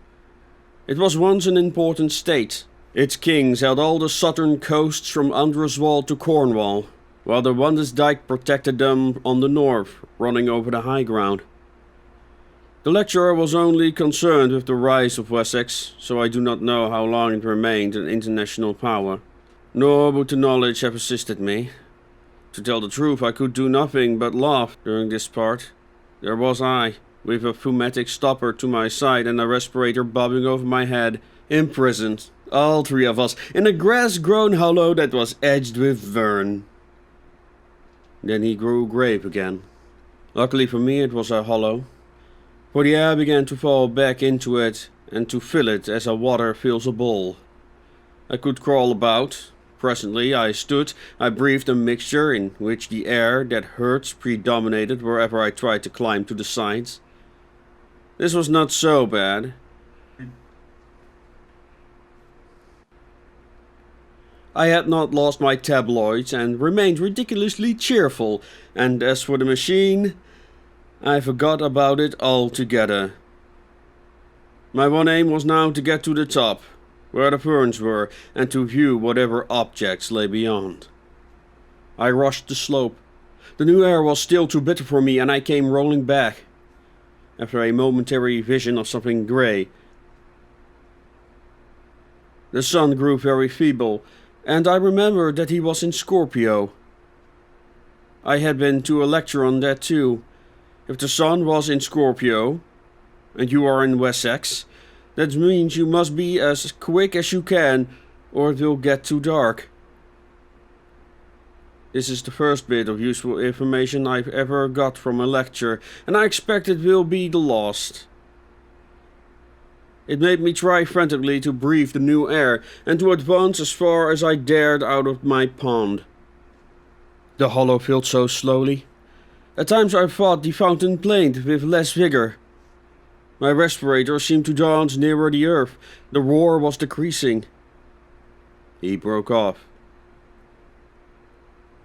It was once an important state. Its kings held all the southern coasts from Androswald to Cornwall, while the Wandesdijk protected them on the north, running over the high ground. The lecturer was only concerned with the rise of Wessex, so I do not know how long it remained an international power. Nor would the knowledge have assisted me. To tell the truth, I could do nothing but laugh during this part. There was I, with a pneumatic stopper to my side and a respirator bobbing over my head, imprisoned, all three of us, in a grass-grown hollow that was edged with fern. Then he grew grave again. Luckily for me it was a hollow, for the air began to fall back into it and to fill it as a water fills a bowl. I could crawl about. Presently I stood, I breathed a mixture in which the air that hurts predominated wherever I tried to climb to the sides. This was not so bad. I had not lost my tabloids and remained ridiculously cheerful, and as for the machine, I forgot about it altogether. My one aim was now to get to the top, where the ferns were, and to view whatever objects lay beyond. I rushed the slope. The new air was still too bitter for me, and I came rolling back, after a momentary vision of something grey. The sun grew very feeble, and I remembered that he was in Scorpio. I had been to a lecture on that too. If the sun was in Scorpio, and you are in Wessex, that means you must be as quick as you can, or it will get too dark. This is the first bit of useful information I've ever got from a lecture, and I expect it will be the last. It made me try frantically to breathe the new air, and to advance as far as I dared out of my pond. The hollow filled so slowly. At times I thought the fountain planed with less vigor. My respirator seemed to dance nearer the earth. The roar was decreasing. He broke off.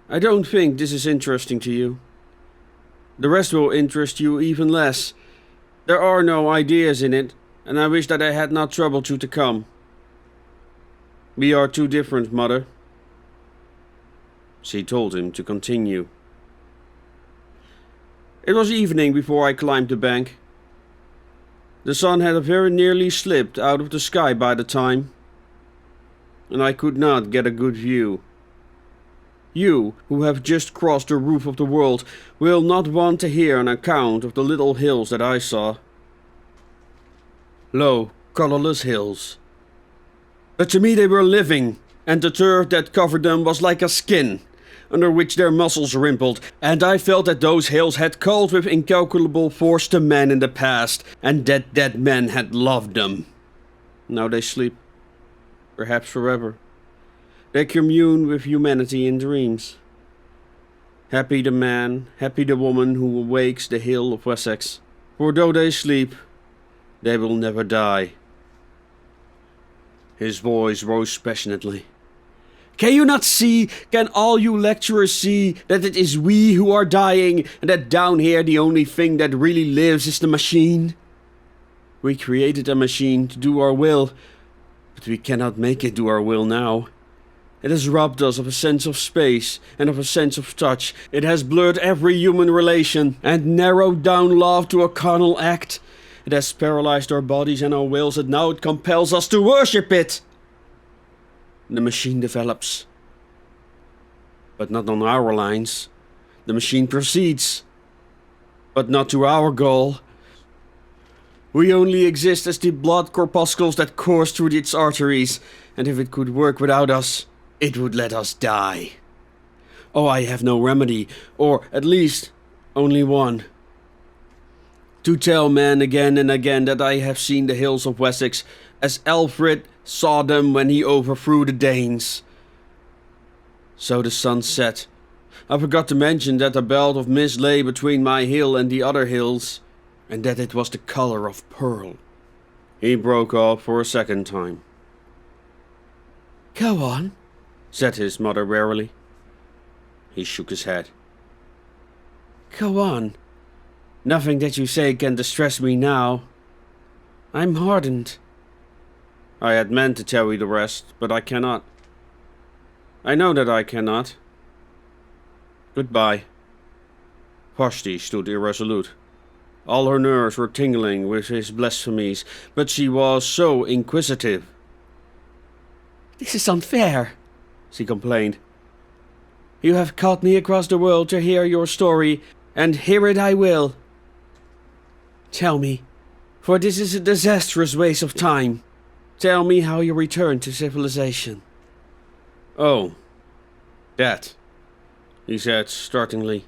I don't think this is interesting to you. The rest will interest you even less. There are no ideas in it, and I wish that I had not troubled you to come. We are too different, Mother. She told him to continue. It was evening before I climbed the bank. The sun had very nearly slipped out of the sky by the time, and I could not get a good view. You, who have just crossed the roof of the world, will not want to hear an account of the little hills that I saw. Low, colourless hills. But to me they were living, and the turf that covered them was like a skin, under which their muscles rimpled, and I felt that those hills had called with incalculable force to men in the past, and that dead men had loved them. Now they sleep, perhaps forever. They commune with humanity in dreams. Happy the man, happy the woman who awakes the hill of Wessex, for though they sleep, they will never die. His voice rose passionately. Can you not see, can all you lecturers see, that it is we who are dying, and that down here the only thing that really lives is the machine? We created a machine to do our will, but we cannot make it do our will now. It has robbed us of a sense of space and of a sense of touch. It has blurred every human relation and narrowed down love to a carnal act. It has paralyzed our bodies and our wills, and now it compels us to worship it. The machine develops, but not on our lines. The machine proceeds, but not to our goal. We only exist as the blood corpuscles that course through its arteries, and if it could work without us, it would let us die. Oh, I have no remedy, or at least only one. To tell men again and again that I have seen the hills of Wessex as Alfred saw them when he overthrew the Danes. So the sun set. I forgot to mention that a belt of mist lay between my hill and the other hills. and that it was the color of pearl." He broke off for a second time. "Go on," said his mother wearily. He shook his head. "Go on. Nothing that you say can distress me now. I'm hardened." "I had meant to tell you the rest, but I cannot. I know that I cannot. Goodbye." Vashti stood irresolute. All her nerves were tingling with his blasphemies, but she was so inquisitive. "This is unfair," she complained. "You have called me across the world to hear your story, and hear it I will. Tell me, for this is a disastrous waste of time. Tell me how you returned to civilization." "Oh, that," he said startlingly.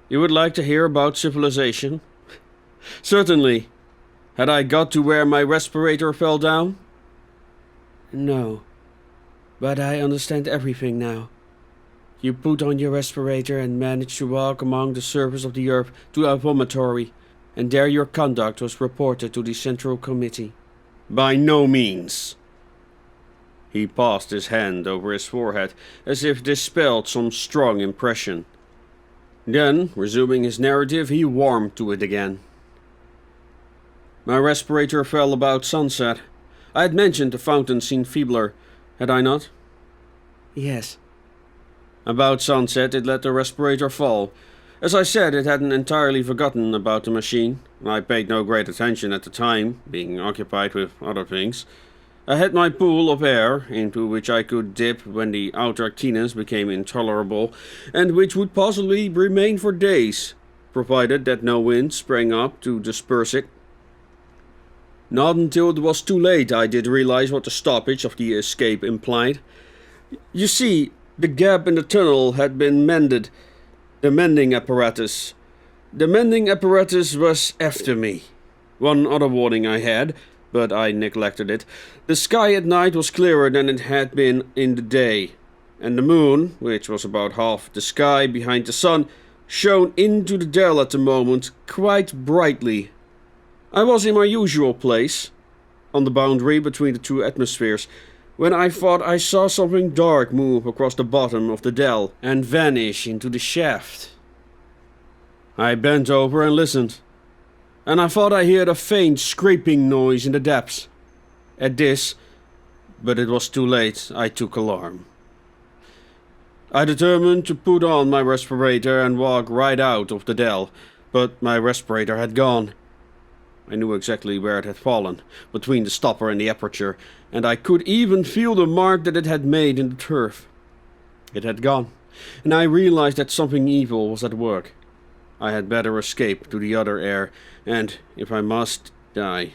"You would like to hear about civilization?" "Certainly. Had I got to where my respirator fell down?" "No, but I understand everything now. You put on your respirator and managed to walk among the surface of the earth to a vomitory, and there your conduct was reported to the Central Committee." "By no means." He passed his hand over his forehead, as if this spelled some strong impression. Then, resuming his narrative, he warmed to it again. "My respirator fell about sunset. I had mentioned the fountain seemed feebler, had I not?" "Yes." "About sunset it let the respirator fall. As I said, it hadn't entirely forgotten about the machine. I paid no great attention at the time, being occupied with other things. I had my pool of air, into which I could dip when the outer actinus became intolerable, and which would possibly remain for days, provided that no wind sprang up to disperse it. Not until it was too late I did realize what the stoppage of the escape implied. You see, the gap in the tunnel had been mended. The mending apparatus was after me. One other warning I had, but I neglected it. The sky at night was clearer than it had been in the day, and the moon, which was about half the sky behind the sun, shone into the dell at the moment quite brightly. I was in my usual place, on the boundary between the two atmospheres, when I thought I saw something dark move across the bottom of the dell and vanish into the shaft. I bent over and listened, and I thought I heard a faint scraping noise in the depths. At this, but it was too late, I took alarm. I determined to put on my respirator and walk right out of the dell, but my respirator had gone. I knew exactly where it had fallen, between the stopper and the aperture, and I could even feel the mark that it had made in the turf. It had gone, and I realized that something evil was at work. I had better escape to the other air, and, if I must, die.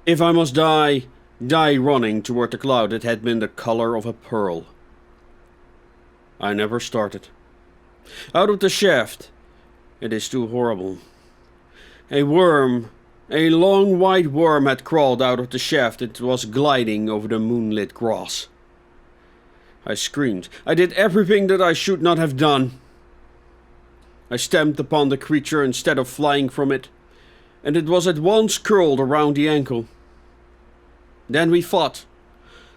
If I must die, die running toward the cloud that had been the color of a pearl. I never started. Out of the shaft, it is too horrible. A worm, a long white worm had crawled out of the shaft and was gliding over the moonlit grass. I screamed. I did everything that I should not have done. I stamped upon the creature instead of flying from it, and it was at once curled around the ankle. Then we fought.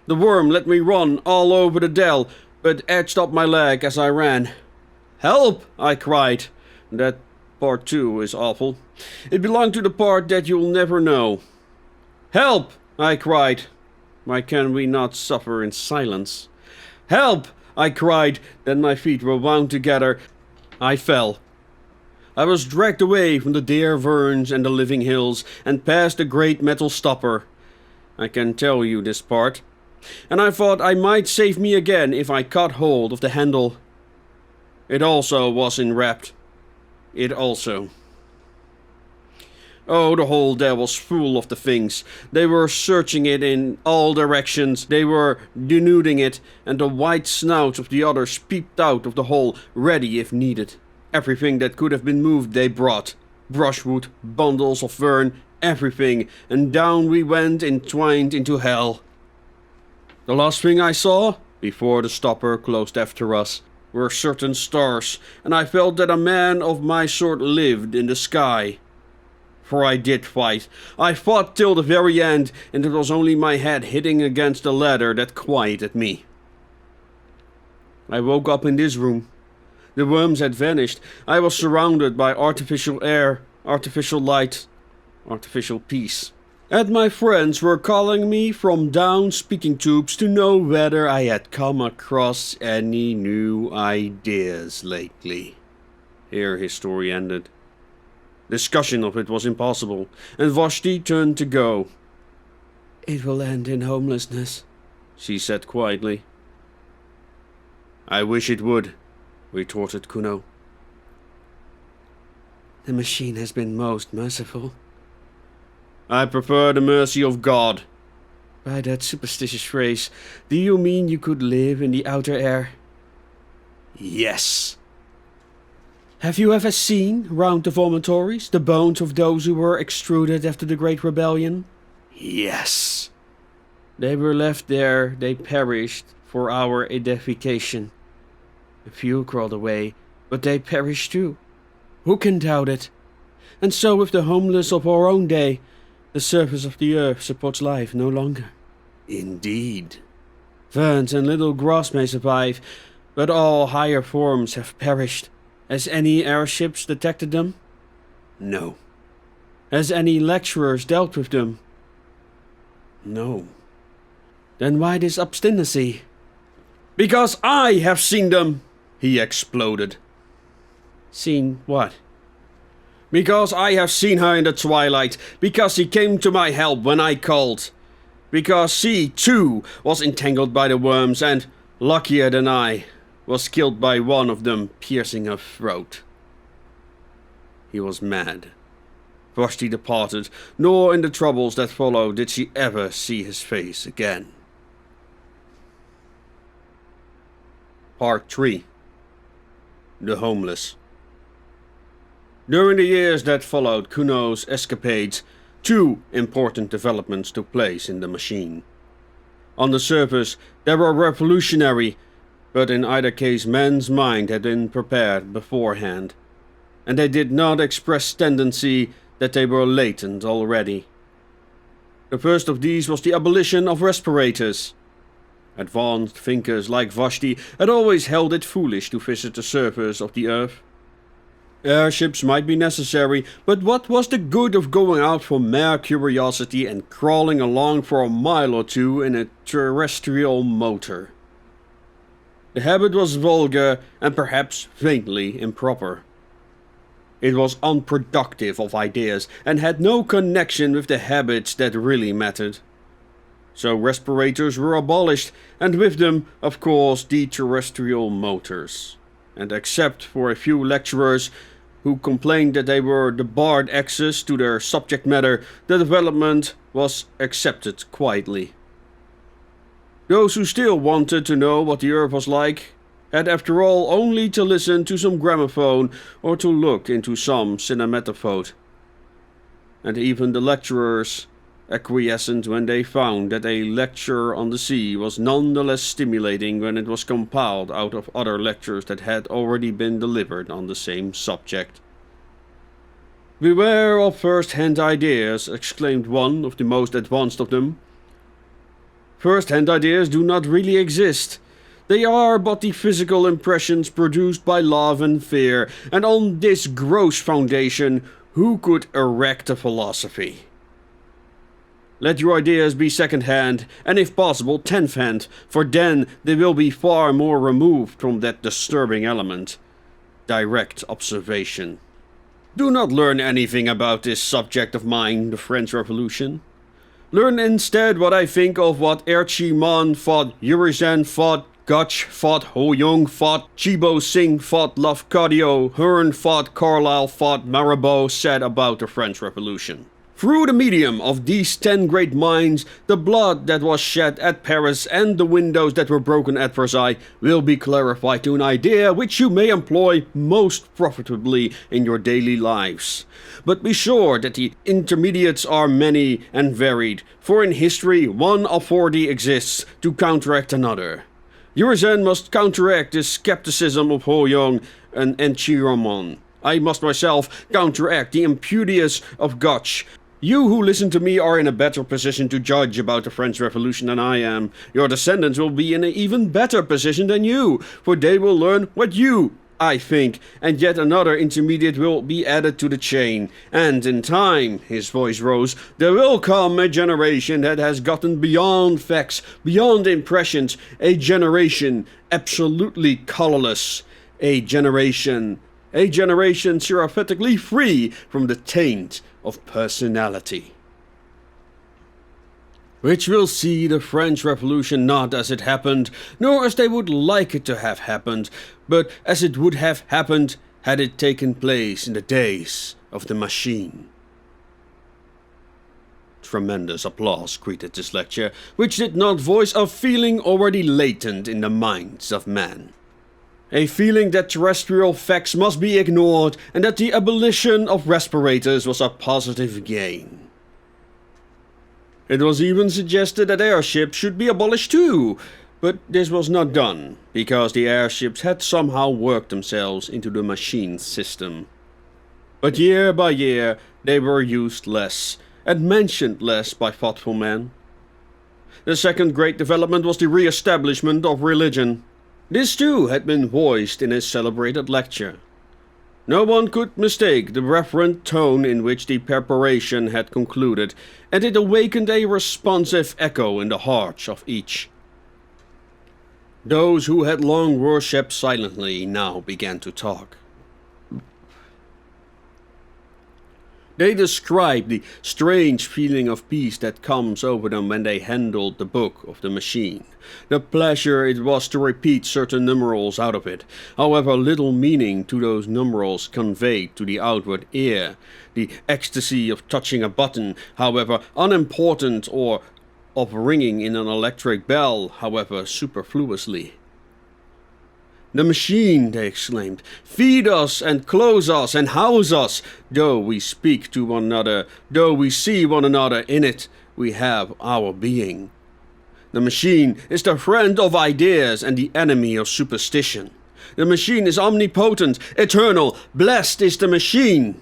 The worm let me run all over the dell, but edged up my leg as I ran. "Help!" I cried. That part too is awful. It belonged to the part that you'll never know. "Help!" I cried. Why can we not suffer in silence? "Help!" I cried. Then my feet were wound together. I fell. I was dragged away from the dear ferns and the living hills, and past the great metal stopper. I can tell you this part. And I thought I might save me again if I caught hold of the handle. It also was enwrapped. It also. Oh, the whole dell was full of the things. They were searching it in all directions. They were denuding it, and the white snouts of the others peeped out of the hole, ready if needed. Everything that could have been moved they brought. Brushwood, bundles of fern, everything, and down we went entwined into hell. The last thing I saw, before the stopper closed after us, were certain stars, and I felt that a man of my sort lived in the sky. For I did fight. I fought till the very end, and it was only my head hitting against the ladder that quieted me. I woke up in this room. The worms had vanished. I was surrounded by artificial air, artificial light, artificial peace. And my friends were calling me from down speaking tubes to know whether I had come across any new ideas lately. Here his story ended. Discussion of it was impossible, and Vashti turned to go. "It will end in homelessness," she said quietly. "I wish it would," retorted Kuno. "The machine has been most merciful." "I prefer the mercy of God." "By that superstitious phrase, do you mean you could live in the outer air?" "Yes." "Have you ever seen, round the vomitories, the bones of those who were extruded after the Great Rebellion?" "Yes." "They were left there, they perished for our edification. A few crawled away, but they perished too. Who can doubt it? And so with the homeless of our own day, the surface of the earth supports life no longer." "Indeed." "Ferns and little grass may survive, but all higher forms have perished. Has any airships detected them?" "No." "Has any lecturers dealt with them?" "No." "Then why this obstinacy?" "Because I have seen them!" he exploded. "Seen what?" "Because I have seen her in the twilight. Because she came to my help when I called. Because she, too, was entangled by the worms and, luckier than I, was killed by one of them piercing her throat." He was mad. Vashti departed, nor in the troubles that followed did she ever see his face again. Part 3. The Homeless. During the years that followed Kuno's escapades, two important developments took place in the machine. On the surface, they were revolutionary, but in either case man's mind had been prepared beforehand, and they did not express tendency that they were latent already. The first of these was the abolition of respirators. Advanced thinkers like Vashti had always held it foolish to visit the surface of the earth. Airships might be necessary, but what was the good of going out for mere curiosity and crawling along for a mile or two in a terrestrial motor? The habit was vulgar and perhaps faintly improper. It was unproductive of ideas and had no connection with the habits that really mattered. So respirators were abolished, and with them, of course, the terrestrial motors. And except for a few lecturers who complained that they were debarred access to their subject matter, the development was accepted quietly. Those who still wanted to know what the earth was like had after all only to listen to some gramophone or to look into some cinematophote. And even the lecturers acquiescent when they found that a lecture on the sea was none the less stimulating when it was compiled out of other lectures that had already been delivered on the same subject. "Beware of first-hand ideas," exclaimed one of the most advanced of them. "First-hand ideas do not really exist. They are but the physical impressions produced by love and fear, and on this gross foundation, who could erect a philosophy? Let your ideas be second-hand, and if possible tenth-hand, for then they will be far more removed from that disturbing element, direct observation. Do not learn anything about this subject of mine, the French Revolution. Learn instead what I think of what Erchi-Man thought, Urizen thought, Gotch thought, Ho Young thought, Chibo Singh thought, Lafcadio, Hearn thought, Carlyle thought, Mirabeau said about the French Revolution. Through the medium of these 10 great minds, the blood that was shed at Paris and the windows that were broken at Versailles will be clarified to an idea which you may employ most profitably in your daily lives. But be sure that the intermediates are many and varied, for in history one authority exists to counteract another. Yours then must counteract this skepticism of Ho Young and Enchiramon. I must myself counteract the impudious of Gotch. You who listen to me are in a better position to judge about the French Revolution than I am. Your descendants will be in an even better position than you, for they will learn what you, I think, and yet another intermediate will be added to the chain. And in time, his voice rose, there will come a generation that has gotten beyond facts, beyond impressions, a generation absolutely colorless, a generation seraphitically free from the taint of personality, which will see the French Revolution not as it happened, nor as they would like it to have happened, but as it would have happened had it taken place in the days of the machine. Tremendous applause greeted this lecture, which did not voice a feeling already latent in the minds of men. A feeling that terrestrial facts must be ignored and that the abolition of respirators was a positive gain. It was even suggested that airships should be abolished too, but this was not done, because the airships had somehow worked themselves into the machine system. But year by year they were used less, and mentioned less by thoughtful men. The second great development was the re-establishment of religion. This too had been voiced in his celebrated lecture. No one could mistake the reverent tone in which the preparation had concluded, and it awakened a responsive echo in the hearts of each. Those who had long worshipped silently now began to talk. They described the strange feeling of peace that comes over them when they handled the book of the machine. The pleasure it was to repeat certain numerals out of it, however little meaning to those numerals conveyed to the outward ear. The ecstasy of touching a button, however unimportant, or of ringing in an electric bell, however superfluously. The machine, they exclaimed, feed us and clothe us and house us. Though we speak to one another, though we see one another in it, we have our being. The machine is the friend of ideas and the enemy of superstition. The machine is omnipotent, eternal, blessed is the machine.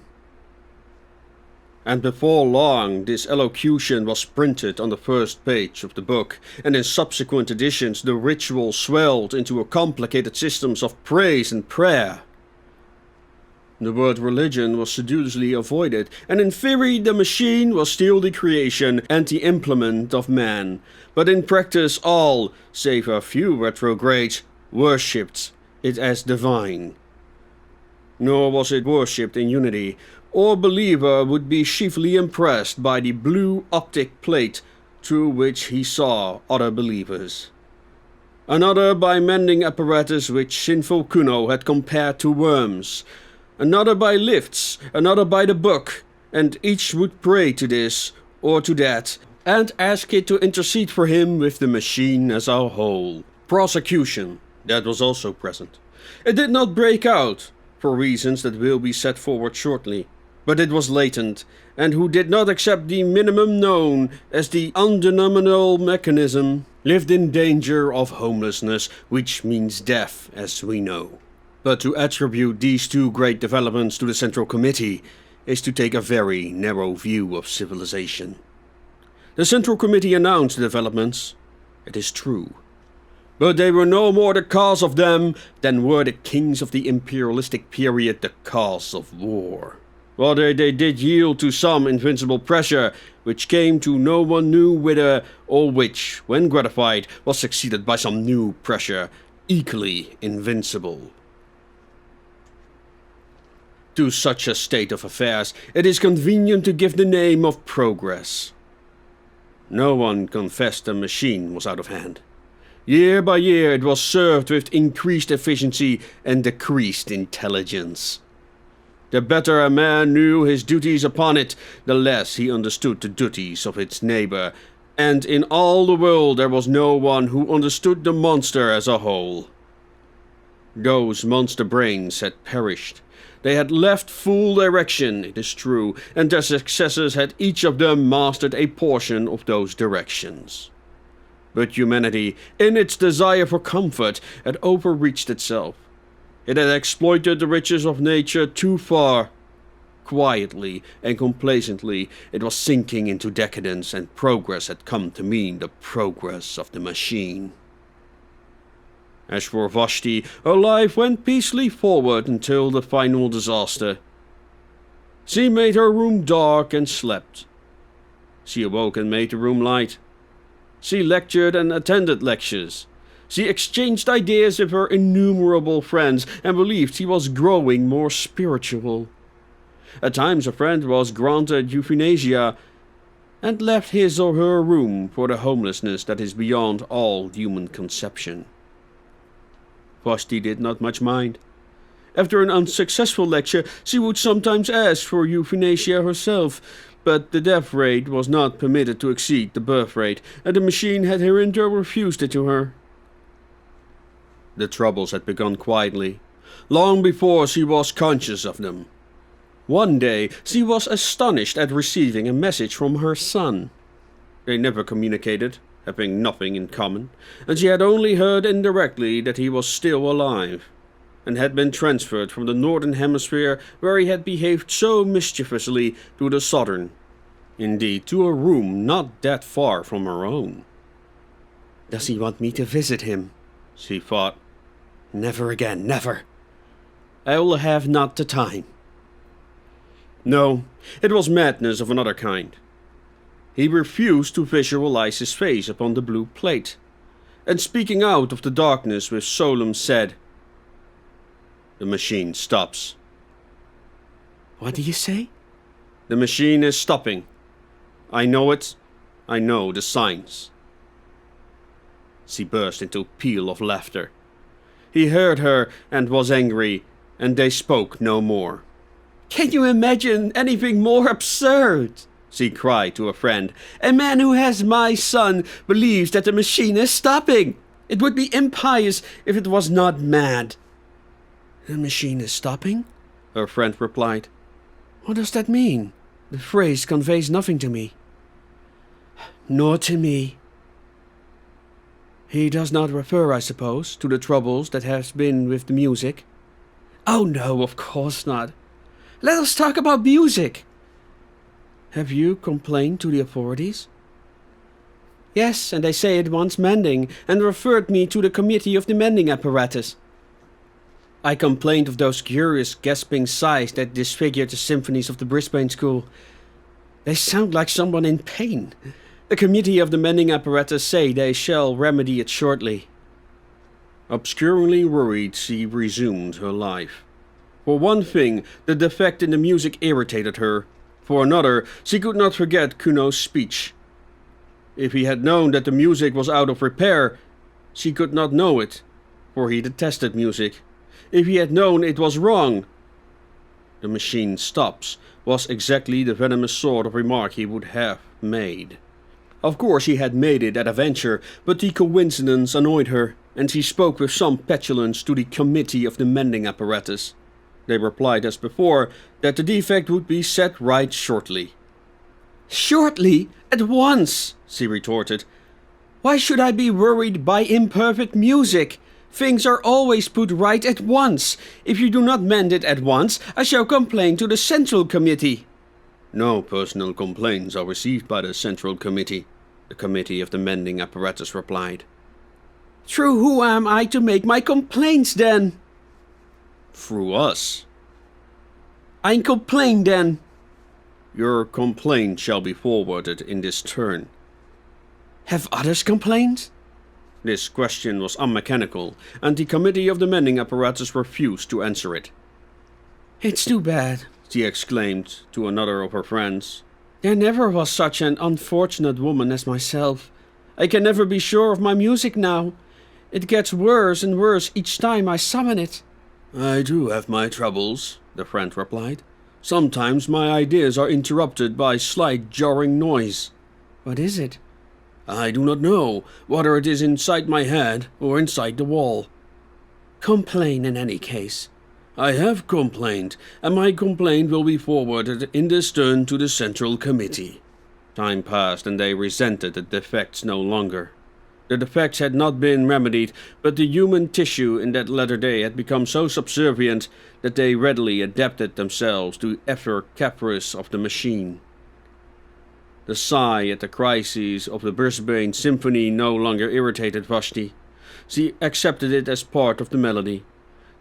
And before long this elocution was printed on the first page of the book, and in subsequent editions the ritual swelled into a complicated system of praise and prayer. The word religion was sedulously avoided, and in theory the machine was still the creation and the implement of man, but in practice all, save a few retrogrades, worshipped it as divine. Nor was it worshipped in unity. Or believer would be chiefly impressed by the blue optic plate through which he saw other believers. Another by mending apparatus which sinful Kuno had compared to worms. Another by lifts, another by the book, and each would pray to this or to that, and ask it to intercede for him with the machine as a whole. Prosecution, that was also present. It did not break out, for reasons that will be set forward shortly. But it was latent, and who did not accept the minimum known as the undenominable mechanism lived in danger of homelessness, which means death, as we know. But to attribute these two great developments to the Central Committee is to take a very narrow view of civilization. The Central Committee announced the developments, it is true, but they were no more the cause of them than were the kings of the imperialistic period the cause of war. Rather, they did yield to some invincible pressure, which came to no one knew whither, or which, when gratified, was succeeded by some new pressure, equally invincible. To such a state of affairs, it is convenient to give the name of progress. No one confessed the machine was out of hand. Year by year it was served with increased efficiency and decreased intelligence. The better a man knew his duties upon it, the less he understood the duties of its neighbor, and in all the world there was no one who understood the monster as a whole. Those monster brains had perished. They had left full direction, it is true, and their successors had each of them mastered a portion of those directions. But humanity, in its desire for comfort, had overreached itself. It had exploited the riches of nature too far. Quietly and complacently, it was sinking into decadence, and progress had come to mean the progress of the machine. As for Vashti, her life went peacefully forward until the final disaster. She made her room dark and slept. She awoke and made the room light. She lectured and attended lectures. She exchanged ideas with her innumerable friends and believed she was growing more spiritual. At times a friend was granted euthanasia and left his or her room for the homelessness that is beyond all human conception. Vashti did not much mind. After an unsuccessful lecture, she would sometimes ask for euthanasia herself, but the death rate was not permitted to exceed the birth rate, and the machine had hereinter refused it to her. The troubles had begun quietly, long before she was conscious of them. One day she was astonished at receiving a message from her son. They never communicated, having nothing in common, and she had only heard indirectly that he was still alive, and had been transferred from the northern hemisphere, where he had behaved so mischievously, to the southern, indeed to a room not that far from her own. Does he want me to visit him? She thought. Never again, never. I will have not the time. No, it was madness of another kind. He refused to visualize his face upon the blue plate, and speaking out of the darkness with solemn said, "The machine stops." What do you say? The machine is stopping. I know it. I know the signs. She burst into a peal of laughter. He heard her and was angry, and they spoke no more. Can you imagine anything more absurd? She cried to a friend. A man who has my son believes that the machine is stopping. It would be impious if it was not mad. The machine is stopping? Her friend replied. What does that mean? The phrase conveys nothing to me. Nor to me. He does not refer, I suppose, to the troubles that have been with the music? Oh no, of course not. Let us talk about music. Have you complained to the authorities? Yes, and they say it wants mending, and referred me to the committee of the mending apparatus. I complained of those curious gasping sighs that disfigured the symphonies of the Brisbane school. They sound like someone in pain. The committee of the mending apparatus say they shall remedy it shortly. Obscurely worried, she resumed her life. For one thing, the defect in the music irritated her. For another, she could not forget Kuno's speech. If he had known that the music was out of repair, she could not know it, for he detested music. If he had known it was wrong, "The machine stops," was exactly the venomous sort of remark he would have made. Of course he had made it at a venture, but the coincidence annoyed her, and she spoke with some petulance to the committee of the mending apparatus. They replied as before that the defect would be set right shortly. Shortly? At once, she retorted. Why should I be worried by imperfect music? Things are always put right at once. If you do not mend it at once, I shall complain to the Central Committee. No personal complaints are received by the Central Committee, the committee of the mending apparatus replied. Through who am I to make my complaints then? Through us. I complain then. Your complaint shall be forwarded in this turn. Have others complained? This question was unmechanical, and the committee of the mending apparatus refused to answer it. It's too bad, she exclaimed to another of her friends. There never was such an unfortunate woman as myself. I can never be sure of my music now. It gets worse and worse each time I summon it. I do have my troubles, the friend replied. Sometimes my ideas are interrupted by slight jarring noise. What is it? I do not know, whether it is inside my head or inside the wall. Complain in any case. I have complained, and my complaint will be forwarded in this turn to the Central Committee. Time passed, and they resented the defects no longer. The defects had not been remedied, but the human tissue in that latter day had become so subservient that they readily adapted themselves to every caprice of the machine. The sigh at the crises of the Brisbane Symphony no longer irritated Vashti. She accepted it as part of the melody.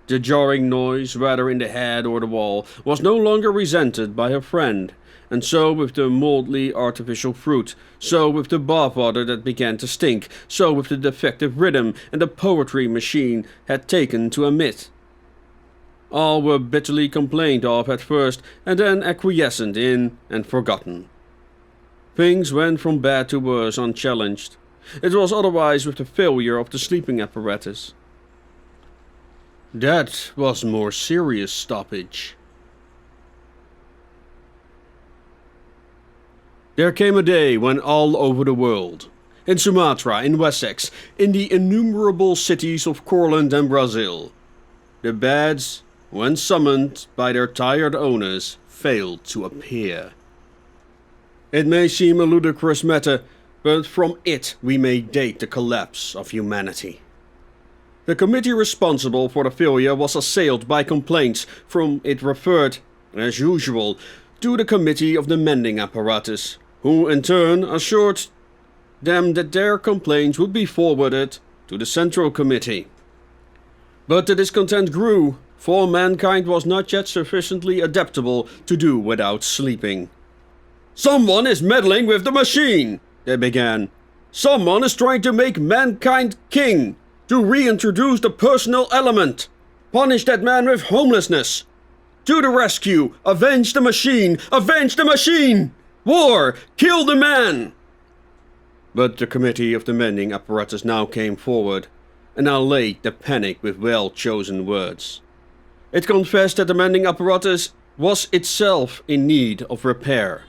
The jarring noise, whether in the head or the wall, was no longer resented by her friend, and so with the mildly artificial fruit, so with the bathwater that began to stink, so with the defective rhythm and the poetry machine had taken to emit. All were bitterly complained of at first, and then acquiescent in and forgotten. Things went from bad to worse unchallenged. It was otherwise with the failure of the sleeping apparatus. That was more serious stoppage. There came a day when all over the world, in Sumatra, in Wessex, in the innumerable cities of Courland and Brazil, the beds, when summoned by their tired owners, failed to appear. It may seem a ludicrous matter, but from it we may date the collapse of humanity. The committee responsible for the failure was assailed by complaints from it referred, as usual, to the Committee of the Mending Apparatus, who in turn assured them that their complaints would be forwarded to the Central Committee. But the discontent grew, for mankind was not yet sufficiently adaptable to do without sleeping. "Someone is meddling with the machine," they began. "Someone is trying to make mankind king, to reintroduce the personal element. Punish that man with homelessness. To the rescue! Avenge the machine! Avenge the machine! War! Kill the man!" But the Committee of the Mending Apparatus now came forward, and allayed the panic with well-chosen words. It confessed that the mending apparatus was itself in need of repair.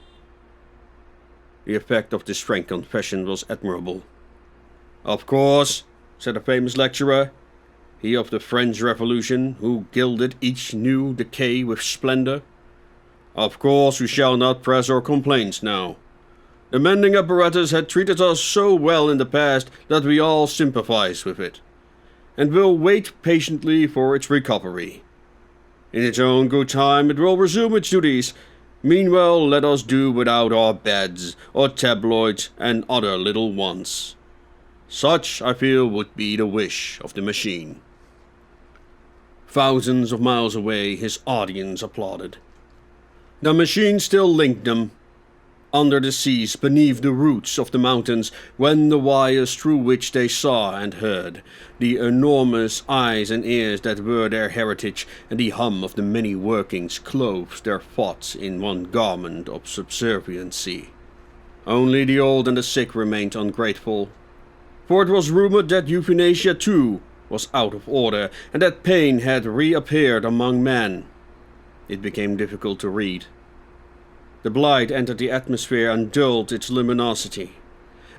The effect of this frank confession was admirable. "Of course," said a famous lecturer, he of the French Revolution, who gilded each new decay with splendor, "of course we shall not press our complaints now. The mending apparatus had treated us so well in the past that we all sympathize with it, and will wait patiently for its recovery. In its own good time it will resume its duties. Meanwhile let us do without our beds, our tabloids, and other little wants. Such, I feel, would be the wish of the machine." Thousands of miles away his audience applauded. The machine still linked them. Under the seas, beneath the roots of the mountains, when the wires through which they saw and heard, the enormous eyes and ears that were their heritage, and the hum of the many workings clothed their thoughts in one garment of subserviency. Only the old and the sick remained ungrateful, for it was rumored that euthanasia too was out of order, and that pain had reappeared among men. It became difficult to read. The blight entered the atmosphere and dulled its luminosity.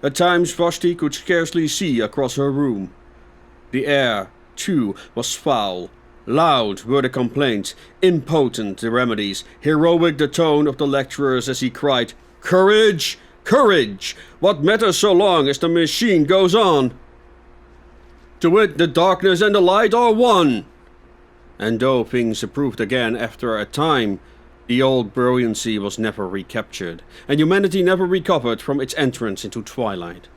At times Vashti could scarcely see across her room. The air, too, was foul. Loud were the complaints, impotent the remedies, heroic the tone of the lecturers as he cried, "Courage! Courage! What matters so long as the machine goes on? To it the darkness and the light are one!" And though things improved again after a time, the old brilliancy was never recaptured, and humanity never recovered from its entrance into twilight.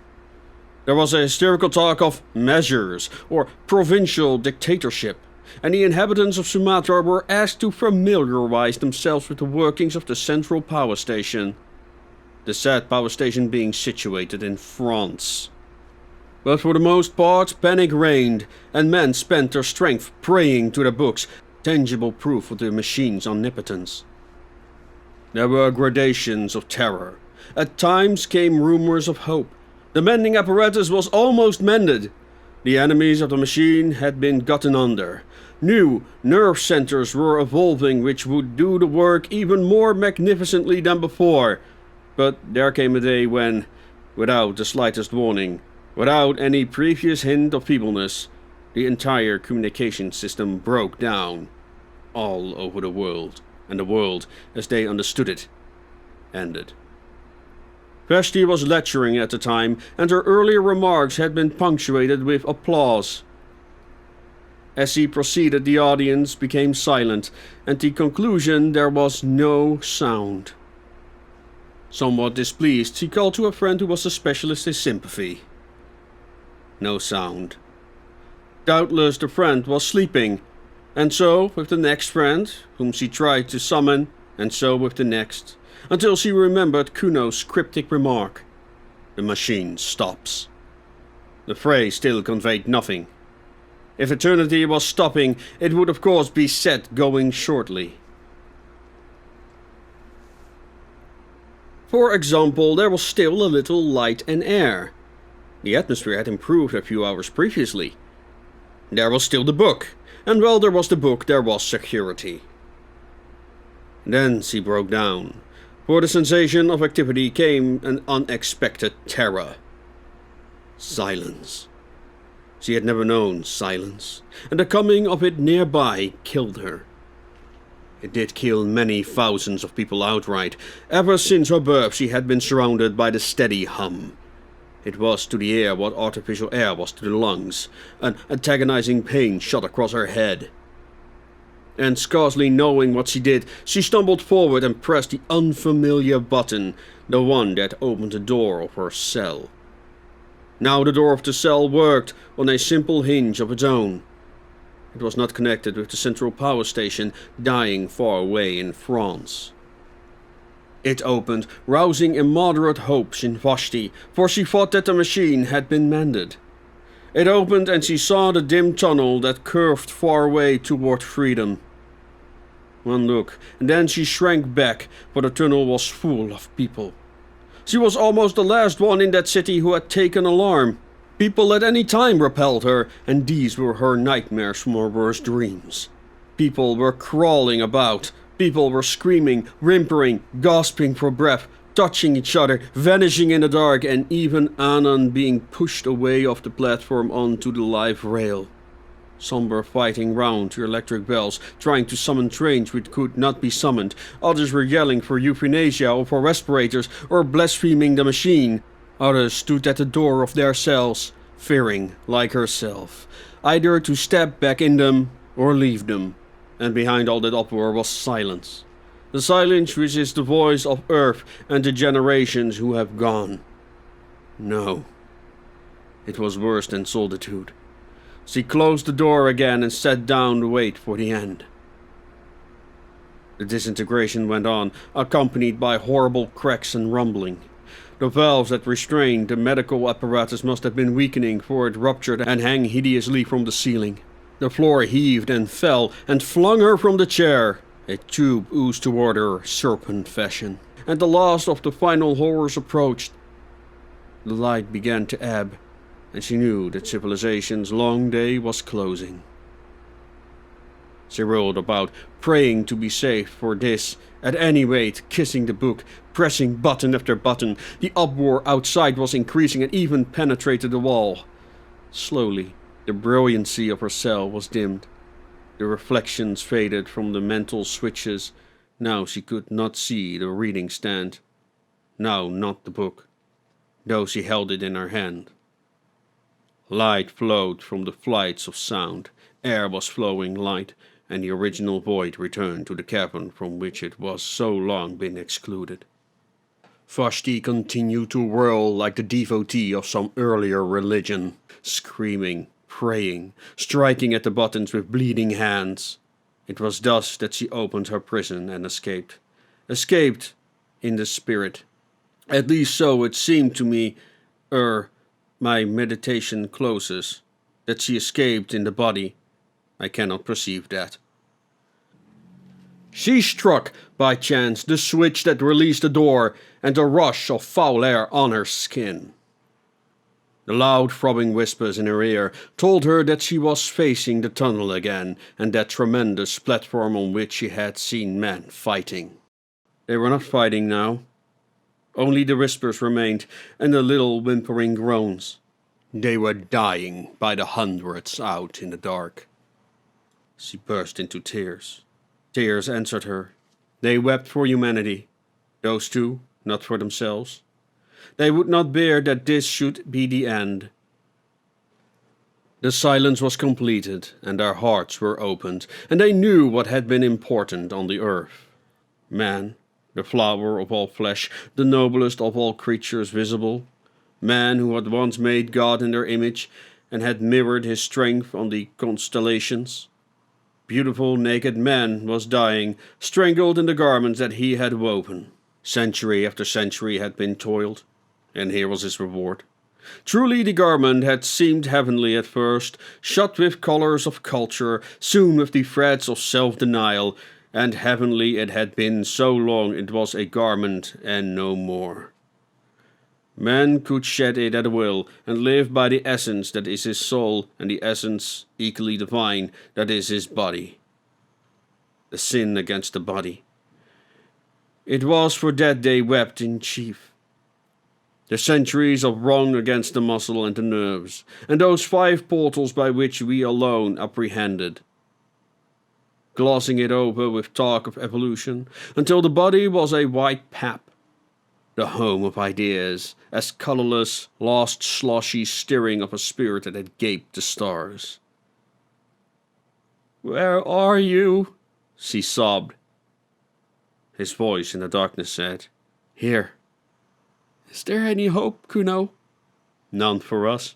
There was a hysterical talk of measures, or provincial dictatorship, and the inhabitants of Sumatra were asked to familiarize themselves with the workings of the central power station, the said power station being situated in France. But for the most part panic reigned, and men spent their strength praying to their books, tangible proof of the machine's omnipotence. There were gradations of terror. At times came rumors of hope. The mending apparatus was almost mended. The enemies of the machine had been gotten under. New nerve centers were evolving which would do the work even more magnificently than before. But there came a day when, without the slightest warning, without any previous hint of feebleness, the entire communication system broke down all over the world, and the world, as they understood it, ended. Vashti was lecturing at the time, and her earlier remarks had been punctuated with applause. As he proceeded, the audience became silent, and at the conclusion there was no sound. Somewhat displeased, she called to a friend who was a specialist in sympathy. No sound. Doubtless the friend was sleeping, and so with the next friend, whom she tried to summon, and so with the next, until she remembered Kuno's cryptic remark. The machine stops. The phrase still conveyed nothing. If eternity was stopping, it would of course be set going shortly. For example, there was still a little light and air. The atmosphere had improved a few hours previously. There was still the book, and while there was the book, there was security. Then she broke down. For the sensation of activity came an unexpected terror. Silence. She had never known silence, and the coming of it nearby killed her. It did kill many thousands of people outright. Ever since her birth she had been surrounded by the steady hum. It was to the ear what artificial air was to the lungs. An antagonizing pain shot across her head. And scarcely knowing what she did, she stumbled forward and pressed the unfamiliar button, the one that opened the door of her cell. Now the door of the cell worked on a simple hinge of its own. It was not connected with the central power station, dying far away in France. It opened, rousing immoderate hopes in Vashti, for she thought that the machine had been mended. It opened and she saw the dim tunnel that curved far away toward freedom. One look, and then she shrank back, for the tunnel was full of people. She was almost the last one in that city who had taken alarm. People at any time repelled her, and these were her nightmares from her worst dreams. People were crawling about. People were screaming, whimpering, gasping for breath, touching each other, vanishing in the dark, and even Anand being pushed away off the platform onto the live rail. Some were fighting round to electric bells, trying to summon trains which could not be summoned. Others were yelling for euthanasia or for respirators, or blaspheming the machine. Others stood at the door of their cells, fearing, like herself, either to step back in them or leave them. And behind all that uproar was silence. The silence which is the voice of Earth and the generations who have gone. No. It was worse than solitude. She closed the door again and sat down to wait for the end. The disintegration went on, accompanied by horrible cracks and rumbling. The valves that restrained the medical apparatus must have been weakening, for it ruptured and hung hideously from the ceiling. The floor heaved and fell and flung her from the chair. A tube oozed toward her, serpent fashion. And the last of the final horrors approached. The light began to ebb, and she knew that civilization's long day was closing. She rolled about, praying to be saved for this, at any rate, kissing the book, pressing button after button. The uproar outside was increasing and even penetrated the wall. Slowly, the brilliancy of her cell was dimmed. The reflections faded from the mental switches. Now she could not see the reading stand. Now not the book, though she held it in her hand. Light flowed from the flights of sound. Air was flowing light, and the original void returned to the cavern from which it was so long been excluded. Vashti continued to whirl like the devotee of some earlier religion, screaming, praying, striking at the buttons with bleeding hands. It was thus that she opened her prison and escaped. Escaped in the spirit. At least so it seemed to me, my meditation closes. That she escaped in the body, I cannot perceive that. She struck, by chance, the switch that released the door, and a rush of foul air on her skin. The loud throbbing whispers in her ear told her that she was facing the tunnel again, and that tremendous platform on which she had seen men fighting. They were not fighting now. Only the whispers remained, and the little whimpering groans. They were dying by the hundreds out in the dark. She burst into tears. Tears answered her. They wept for humanity. Those two, not for themselves. They would not bear that this should be the end. The silence was completed, and their hearts were opened, and they knew what had been important on the earth. Man, the flower of all flesh, the noblest of all creatures visible. Man who had once made God in their image, and had mirrored his strength on the constellations. Beautiful naked man was dying, strangled in the garments that he had woven. Century after century had been toiled, and here was his reward. Truly the garment had seemed heavenly at first, shot with colors of culture, sewn with the threads of self-denial, and heavenly it had been so long it was a garment and no more. Man could shed it at will, and live by the essence that is his soul, and the essence equally divine that is his body. The sin against the body. It was for that they wept in chief. The centuries of wrong against the muscle and the nerves, and those 5 portals by which we alone apprehended. Glossing it over with talk of evolution, until the body was a white pap, the home of ideas, as colorless, lost, sloshy stirring of a spirit that had gaped the stars. "Where are you?" she sobbed. His voice in the darkness said, "Here." "Is there any hope, Kuno?" "None for us."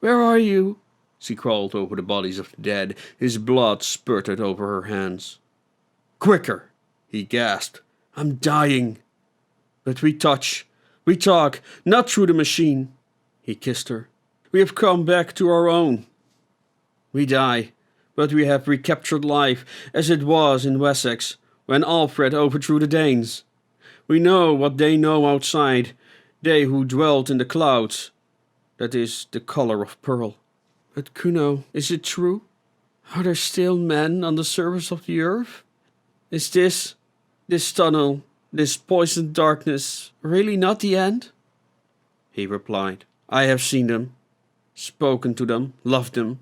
"Where are you?" She crawled over the bodies of the dead. His blood spurted over her hands. "Quicker!" he gasped. "I'm dying." "But we touch, we talk, not through the machine." He kissed her. "We have come back to our own. We die, but we have recaptured life as it was in Wessex, when Alfred overthrew the Danes. We know what they know outside, they who dwelt in the clouds. That is the color of pearl. But Kuno, is it true? Are there still men on the surface of the earth? Is this tunnel, this poisoned darkness, really not the end?" He replied, "I have seen them, spoken to them, loved them.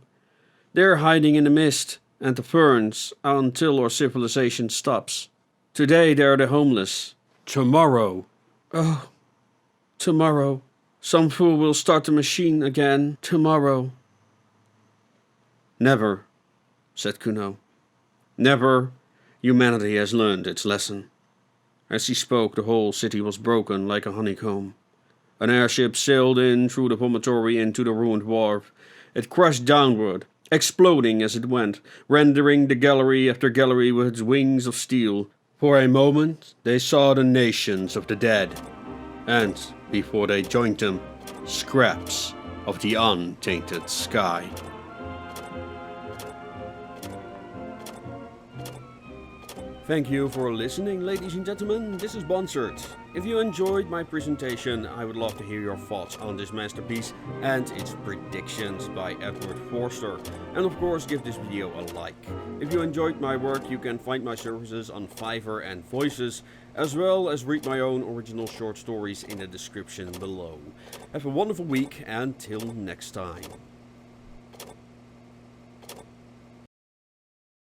They're hiding in the mist and the ferns until our civilization stops. Today they're the homeless. Tomorrow, oh, tomorrow, some fool will start the machine again. Tomorrow." "Never," said Kuno. "Never. Humanity has learned its lesson." As he spoke, the whole city was broken like a honeycomb. An airship sailed in through the vomitory into the ruined wharf. It crashed downward, exploding as it went, rendering the gallery after gallery with its wings of steel. For a moment they saw the nations of the dead, and, before they joined them, scraps of the untainted sky. Thank you for listening, ladies and gentlemen. This is Bonsert. If you enjoyed my presentation, I would love to hear your thoughts on this masterpiece and its predictions by Edward Forster. And of course, give this video a like. If you enjoyed my work, you can find my services on Fiverr and Voices, as well as read my own original short stories in the description below. Have a wonderful week, and till next time.